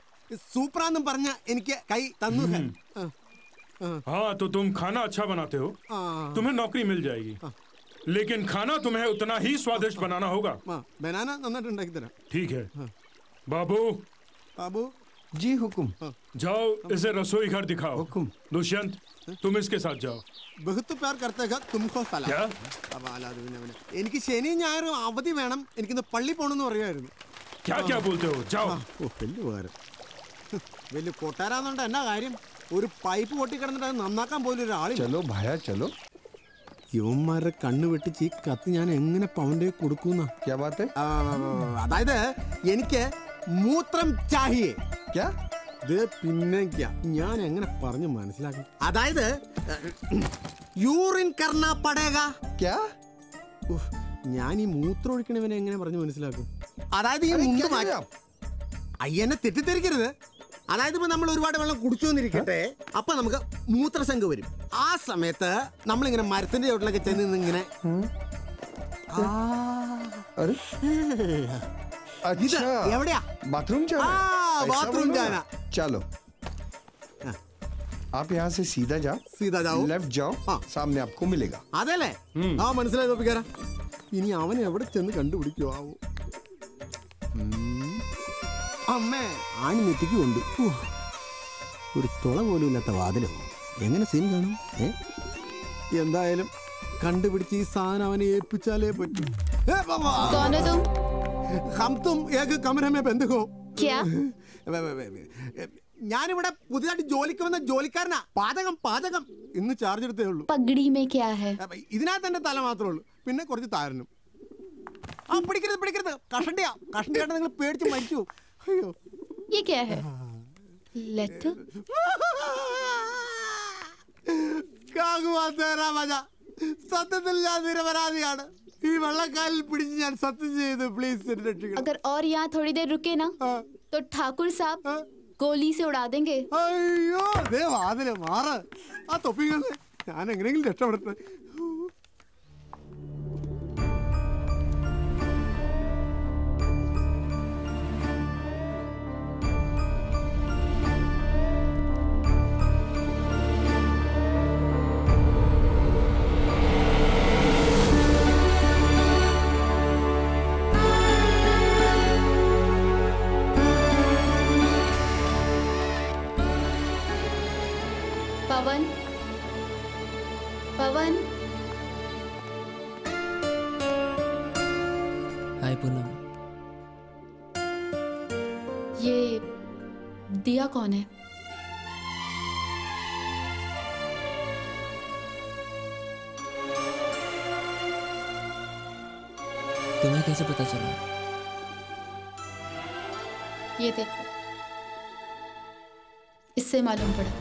സൂപ്പറാന്നും പറഞ്ഞ എനിക്ക് കൈ തന്നുഹേ. हाँ तो तुम खाना अच्छा बनाते हो, तुम्हें नौकरी मिल जाएगी. लेकिन खाना तुम्हें उतना ही स्वादिष्ट बनाना होगा. बनाना नന്നായിട്ട് ഉണ്ടാക്കി തരാം. ठीक है. बाबू. बाबू जी हुकुम. जाओ इसे रसोई घर दिखाओ. हुकुम. दुष्यंत तुम इसके साथ जाओ. बहुत प्यार करते हैं तुमको सलाम. क्या? എനിക്ക് ശനി ഞായറും അവധി വേണം. എനിക്കിന്ന് പള്ളി പോകണമെന്ന് പറയുമായിരുന്നു. क्या क्या बोलते हो? जाओ. വലിയ കൊട്ടാരാന്നുണ്ട് എന്നാ കാര്യം? ഒരു പൈപ്പ് പൊട്ടിക്കിടന്നിട്ട് അത് നന്നാക്കാൻ പോലും ഒരാളില്ല. चलो भाया चलो. യുവന്മാരുടെ കണ്ണ് വെട്ടിച്ച് ഈ കത്ത് ഞാൻ എങ്ങനെ പവന്റെ കൊടുക്കുന്ന? അതായത് എനിക്ക് മൂത്രം ചാഹിയേ. പിന്നെ ഞാൻ എങ്ങനെ പറഞ്ഞു മനസ്സിലാക്കും? അതായത് യൂറിൻ കർണ പടേഗ. ഞാൻ ഈ മൂത്രം ഒഴിക്കണവനെ എങ്ങനെ പറഞ്ഞു മനസ്സിലാക്കും? അതായത് ഈ മുണ്ട് മാറ്റാം. അയ്യനെ തെറ്റിദ്ധരിക്കരുത്. അതായത് ഇപ്പൊ നമ്മൾ ഒരുപാട് വെള്ളം കുടിച്ചു വന്നിരിക്കട്ടെ, അപ്പൊ നമുക്ക് മൂത്രശങ്ക വരും. ആ സമയത്ത് നമ്മളിങ്ങനെ മരത്തിന്റെ ചോട്ടിലൊക്കെ ചെന്ന് ഇങ്ങനെ എവിടെയാ बाथरूम बाथरूम जाना. चलो आप यहाँ से सीधा जाओ, लेफ्ट जाओ, सामने आपको मिलेगा. അതല്ലേ? ആ മനസ്സിലായി തോപ്പിക്കാരാ. ഇനി അവൻ എവിടെ ചെന്ന് കണ്ടുപിടിക്കോ ആവോ? അമ്മേ ആണി നെറ്റിക്ക് കൊണ്ട് ഒരു തുള പോലും ഇല്ലാത്ത വാതിലോ എങ്ങനെ സീൻ കാണും? എന്തായാലും കണ്ടുപിടിച്ച് ഈ സാധനം അവനെ ഏൽപ്പിച്ചാലേ പറ്റൂ. हम तुम एक कमरे में बंद हो. क्या? ഞാനിവിടെ പുതിയതായിട്ട് ജോലിക്ക് വന്ന ജോലിക്കാരനാ. പാചകം ഇന്ന് ചാർജ് എടുത്തേ ഉള്ളൂ. പഗടി में क्या है? ഇതിനകത്ത് എന്റെ തല മാത്രമേ ഉള്ളൂ, പിന്നെ കുറച്ച് താരനും. പിടിക്കരുത്. കഷണ്ടിയായിട്ട് നിങ്ങൾ പേടിച്ച് മരിച്ചു. അയ്യോ ये क्या है? लेटर? സത്യത്തിൽ ഞാൻ നിരപരാധിയാണ്. ഈ വെള്ളക്കാലിൽ പിടിച്ച് ഞാൻ സത്യം ചെയ്തു. പ്ലീസ് രക്ഷിക്കണം. अगर और यहाँ थोड़ी देर रुके ना तो ठाकुर साहब गोली से उड़ा देंगे. അയ്യോ ദേ വാതില് മാറ്. ആ തൊപ്പികളെ ഞാൻ എങ്ങനെയെങ്കിലും രക്ഷപ്പെടട്ടെ. पवन. हाय पूनम. ये दिया कौन है? तुम्हें कैसे पता चला? ये देखो, इससे मालूम पड़ा.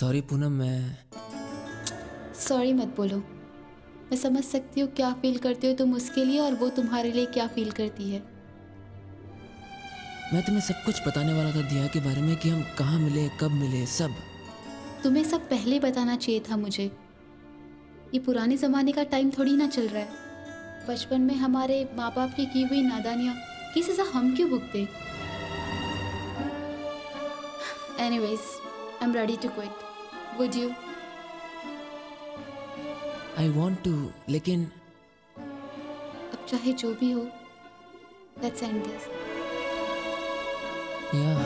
सॉरी पूनम, मैं सॉरी मत बोलो। मैं समझ सकती हूँ क्या फील करते हो तुम उसके लिए और वो तुम्हारे लिए क्या फील करती है। मैं तुम्हें सब कुछ बताने वाला था दिया के बारे में, कि हम कहाँ मिले, कब मिले, सब। तुम्हें सब पहले बताना चाहिए था मुझे। ये पुराने ज़माने का टाइम थोड़ी ना चल रहा है। बचपन में हमारे माँ बाप की हुई नादानियाँ की सज़ा हम क्यों भुगते। Anyways, I'm ready to quit. Would you? I want to, लेकिन अब चाहे जो भी हो, let's end this. Yeah,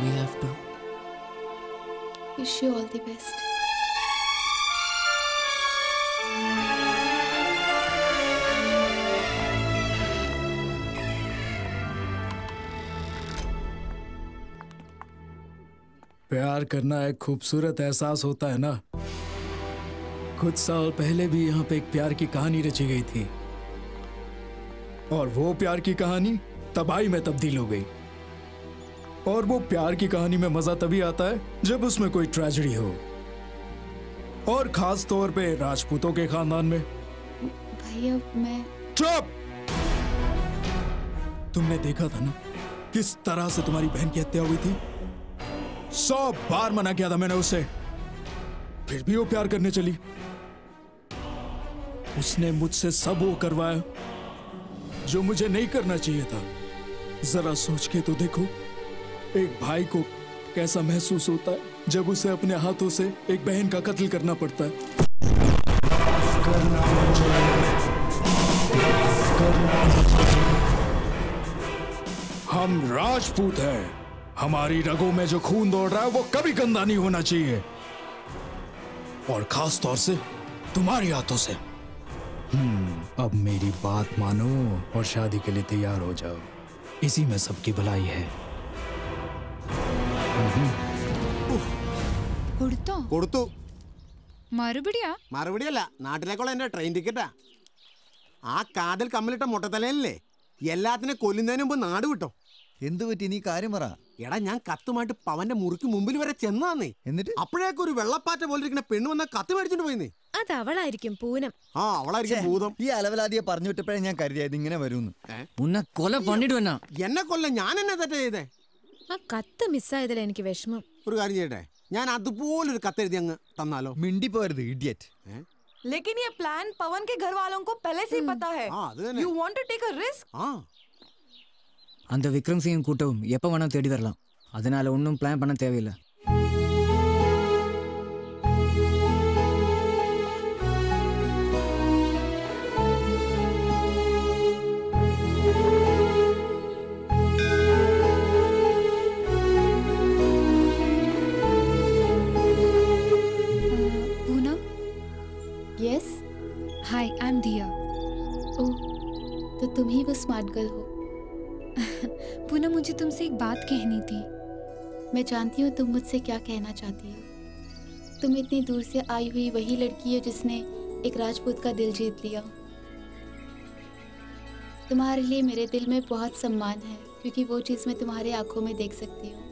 we have to. Wish you all the best. प्यार करना एक खूबसूरत एहसास होता है ना। कुछ साल पहले भी यहाँ पे एक प्यार की कहानी रची गई थी, और वो प्यार की कहानी तबाही में तब्दील हो गई। और वो प्यार की कहानी में मजा तभी आता है जब उसमें कोई ट्रेजेडी हो, और खास तौर पे राजपूतों के खानदान में। भैया मैं चुप! तुमने देखा था ना किस तरह से तुम्हारी बहन की हत्या हुई थी। 100 बार मना किया था मैंने उसे, फिर भी वो प्यार करने चली। उसने मुझसे सब वो करवाया जो मुझे नहीं करना चाहिए था। जरा सोच के तो देखो, एक भाई को कैसा महसूस होता है जब उसे अपने हाथों से एक बहन का कत्ल करना पड़ता है। हम राजपूत हैं, हमारी रगों में जो खून दौड़ रहा है वो कभी गंदा नहीं होना चाहिए, और खास तौर से तुम्हारी हाथों से। अब मेरी बात मानो और शादी के लिए तैयार हो जाओ, इसी में सबकी भलाई है। കൊടുത്തു. മറുപടിയല്ല, നാട്ടിലേക്കുള്ള എന്റെ ട്രെയിൻ ടിക്കറ്റാ. ആ കാതിൽ കമ്മലിട്ട മുട്ടത്തലയല്ലേ എല്ലാത്തിനും കൊല്ലുന്നതിന് മുമ്പ് നാട് വിട്ടോ. എന്തു പറ്റി, നീ കാര്യം പറ. എടാ ഞാൻ കത്തുമായിട്ട് പവന്റെ മുറിക്ക് മുമ്പിൽ വരെ ചെന്നാന്നേ. എന്നിട്ട് അപ്പോഴേക്കും ഒരു വെള്ളപ്പാറ്റ പോലെ ഇരിക്കുന്ന പെണ്ണ് വന്ന കത്ത് മേടിച്ചോണ്ട് പോയിന്നേ. അത് അവളായിരിക്കും, പൂനം. ആ അവളായിരിക്കും ഭൂതം. ഈ അലവലാദിയെ പറഞ്ഞു വിട്ടപ്പോഴേ ഞാൻ കരുതിയത് ഇങ്ങനെ വരുമെന്ന്. ഉന്നെ കൊല പണിടുവന്നാ. എന്നെ കൊല്ല ഞാൻ എന്നെ തെറ്റ് ചെയ്തേ. ആ കത്ത് മിസ്സായതിൽ എനിക്ക് വിഷമം. ഒരു കാര്യം ചെയ്യട്ടെ, ഞാൻ അതുപോലൊരു കത്തെഴുതി അങ്ങ് തന്നാലോ? മിണ്ടി പോരുത് ഇഡിയറ്റ്. लेकिन ये प्लान पवन के घर वालों को पहले से ही पता है. You want to take a risk? அந்த விக்ரம் சிங் கூட்டவும் எப்போ வேணாலும் தேடி வரலாம். அதனால ஒன்றும் பிளான் பண்ண தேவையில்லை. Poonam? Yes? Hi, I'm Diya. ओह, तो तुम ही वो स्मार्ट गर्ल हो। पूनम, मुझे तुमसे एक बात कहनी थी। मैं जानती हूँ तुम मुझसे क्या कहना चाहती हो। तुम इतनी दूर से आई हुई वही लड़की हो जिसने एक राजपूत का दिल जीत लिया। तुम्हारे लिए मेरे दिल में बहुत सम्मान है, क्योंकि वो चीज़ मैं तुम्हारे आंखों में देख सकती हूँ।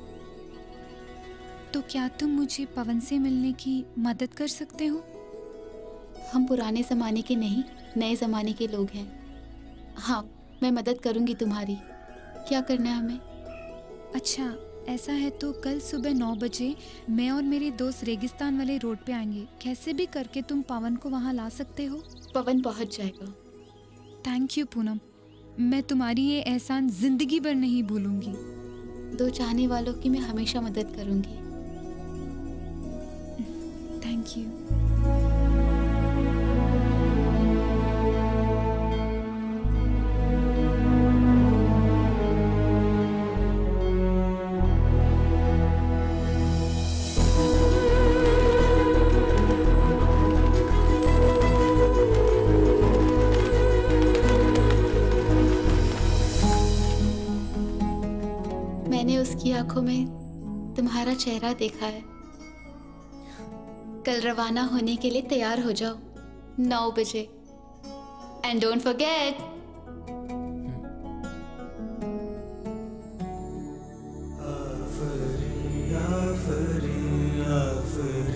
तो क्या तुम मुझे पवन से मिलने की मदद कर सकते हो? हम पुराने ज़माने के नहीं, नए ज़माने के लोग हैं। हाँ, मैं मदद करूँगी तुम्हारी। क्या करना है हमें? अच्छा, ऐसा है तो कल सुबह 9 बजे मैं और मेरे दोस्त रेगिस्तान वाले रोड पे आएंगे। कैसे भी करके तुम पवन को वहाँ ला सकते हो? पवन पहुँच जाएगा। थैंक यू पूनम, मैं तुम्हारी ये एहसान जिंदगी भर नहीं भूलूंगी। दो चाहने वालों की मैं हमेशा मदद करूँगी। Thank you. मैंने उसकी आंखों में तुम्हारा चेहरा देखा है। कल रवाना होने के लिए तैयार हो जाओ 9 बजे। And don't forget. आफरी आफरी आफरी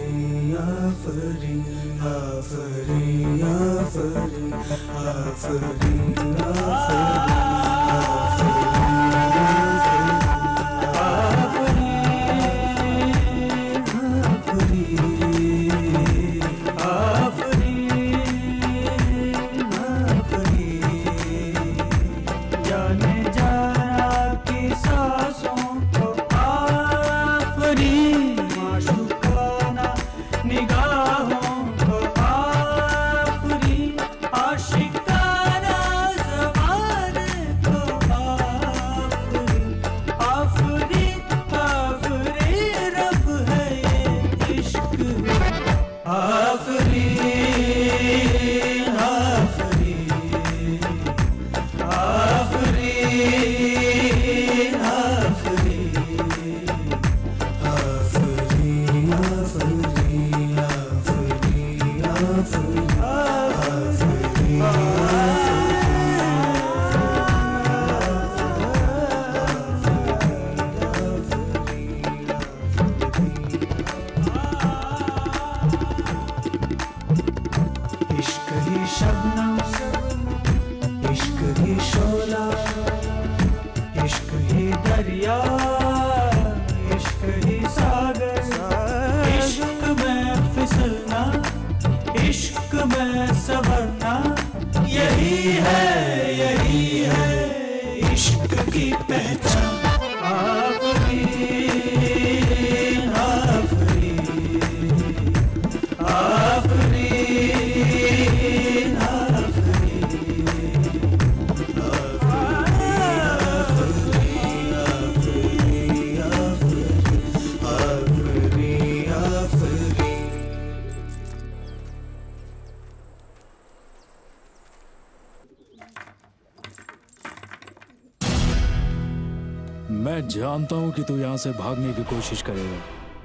मैं जानता हूँ कि तू यहाँ से भागने की कोशिश करेगा,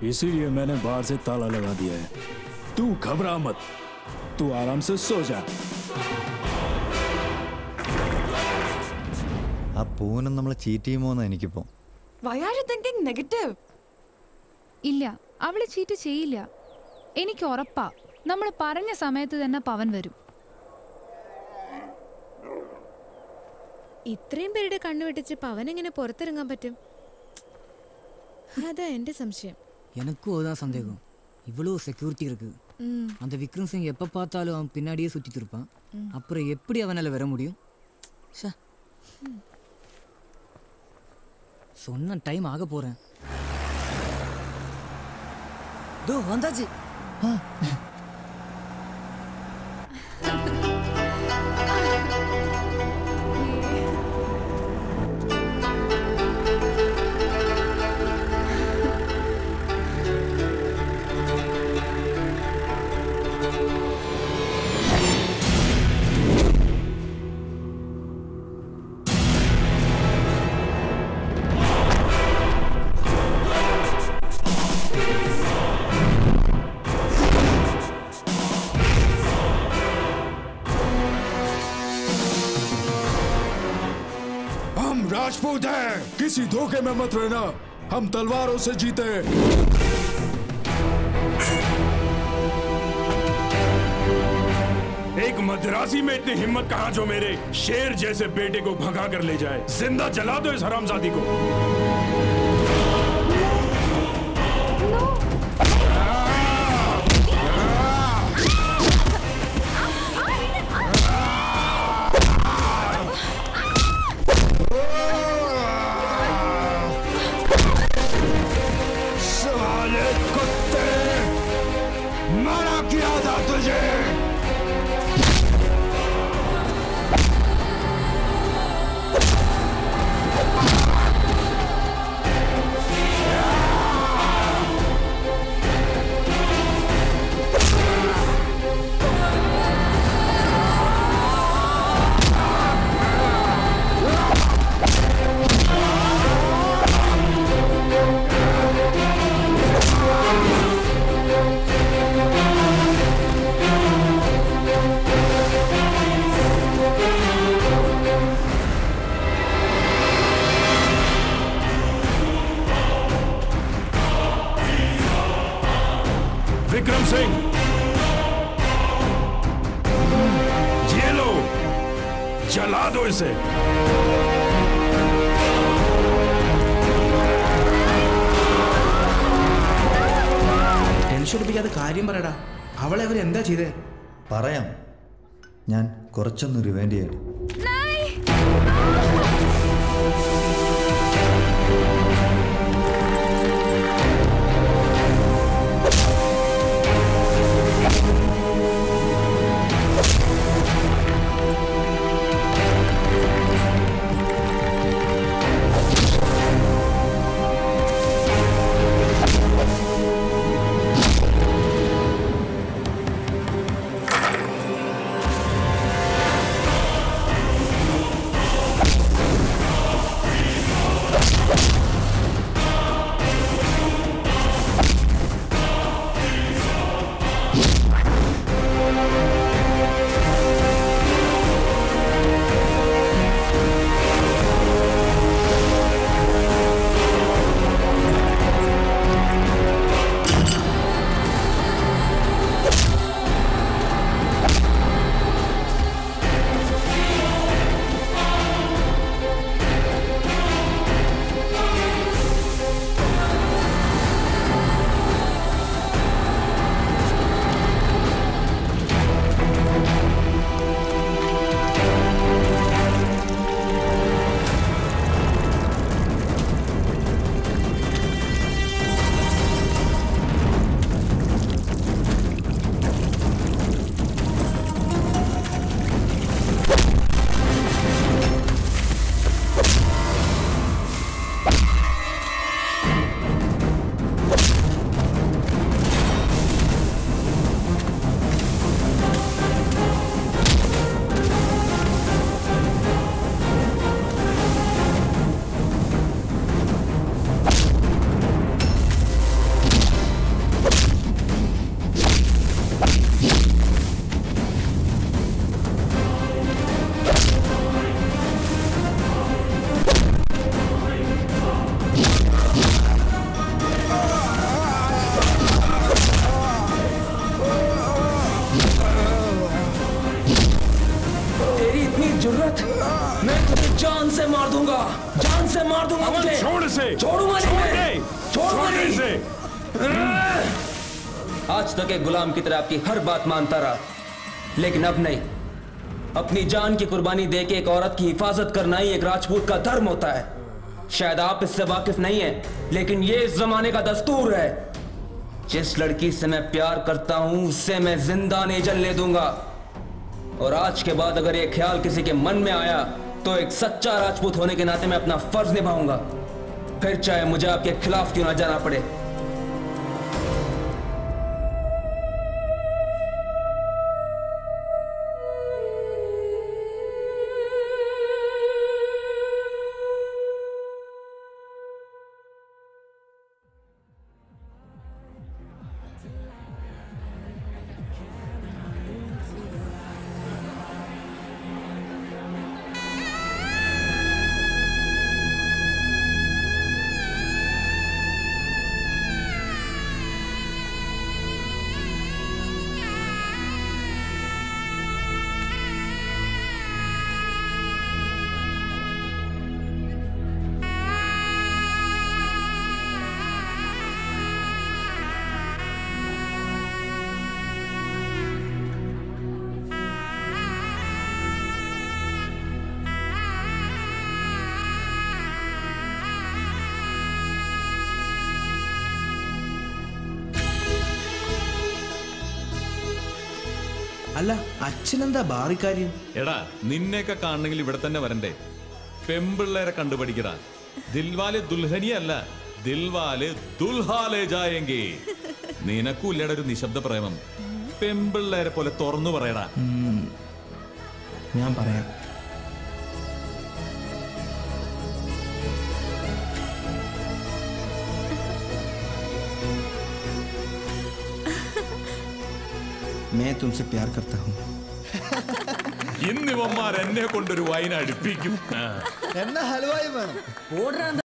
इसीलिए मैंने बाहर से ताला लगा दिया है। तू घबरा मत, तू आराम से सो जा। ആ പൂനം നമ്മളെ ചീറ്റ് ചെയ്യുമോന്ന് എനിക്കിപ്പോ. Why are you thinking negative? ഇല്ല, അവള് ചീറ്റ് ചെയ്യില്ല. എനിക്ക് ഉറപ്പാ, നമ്മൾ പറഞ്ഞ സമയത്ത് തന്നെ പവൻ വരും. ഇത്രയും പേരുടെ കണ്ണുവെട്ടിച്ച് പവൻ എങ്ങനെ പുറത്തിറങ്ങാൻ പറ്റും? அதான் எந்த சம்சயம். எனக்கும் அதான் சந்தேகம். இவ்வளோ செக்யூரிட்டி இருக்கு. அந்த விக்ரம் சிங் எப்போ பார்த்தாலும் அவன் பின்னாடியே சுற்றிட்டு இருப்பான். அப்புறம் எப்படி அவனால் வர முடியும்? சொன்ன டைம் ஆக போகிறேன். தோ வந்தாச்சு. राजपूत है, किसी धोखे में मत रहना। हम तलवारों से जीते। एक मद्रासी में इतनी हिम्मत कहां जो मेरे शेर जैसे बेटे को भगा कर ले जाए। जिंदा जला दो इस हरामजादी को। जला दो इसे। ടെൻഷൻ എടുപ്പിക്കാതെ കാര്യം പറയടാ. അവളെ അവരെന്താ ചെയ്തേ? പറയാം, ഞാൻ കുറച്ചൊന്ന് റിവൈൻഡ് ചെയ്യട്ടെ. आज तक एक गुलाम की तरह आपकी हर बात मानता रहा, लेकिन अब नहीं। अपनी जान की कुर्बानी देके एक औरत की हिफाजत करना ही एक राजपूत का धर्म होता है। शायद आप इससे वाकिफ नहीं है, लेकिन ये इस जमाने का दस्तूर है। जिस लड़की से मैं प्यार करता हूं उससे मैं जिंदा नहीं जलने दूंगा। और आज के बाद अगर ये ख्याल किसी के मन में आया तो एक सच्चा राजपूत होने के नाते मैं अपना फर्ज निभाऊंगा, फिर चाहे मुझे आपके खिलाफ क्यों ना जाना पड़े। അല്ല, അച്ഛനെന്താ ബാറിക്കാര്യം? എടാ, നിന്നെയൊക്കെ കാണണമെങ്കിൽ ഇവിടെ തന്നെ വരണ്ടേ? പെമ്പിള്ളേരെ കണ്ടുപഠിക്കടാ. ദിൽവാലെ ദുൽഹനിയല്ല, ദിൽവാലെ ദുൽഹാലെ ജായെങ്കി. നിനക്കൂല്ലയുടെ ഒരു നിശബ്ദ പ്രേമം. പെമ്പിള്ളേരെ പോലെ തുറന്നു പറയടാ. ഞാൻ പറയാം. मैं तुमसे प्यार करता हूँ. ഇന്നിവന്മാർ എന്നെ കൊണ്ടൊരു വൈൻ അടുപ്പിക്കും. എന്നാ ഹൽവായി വേണം.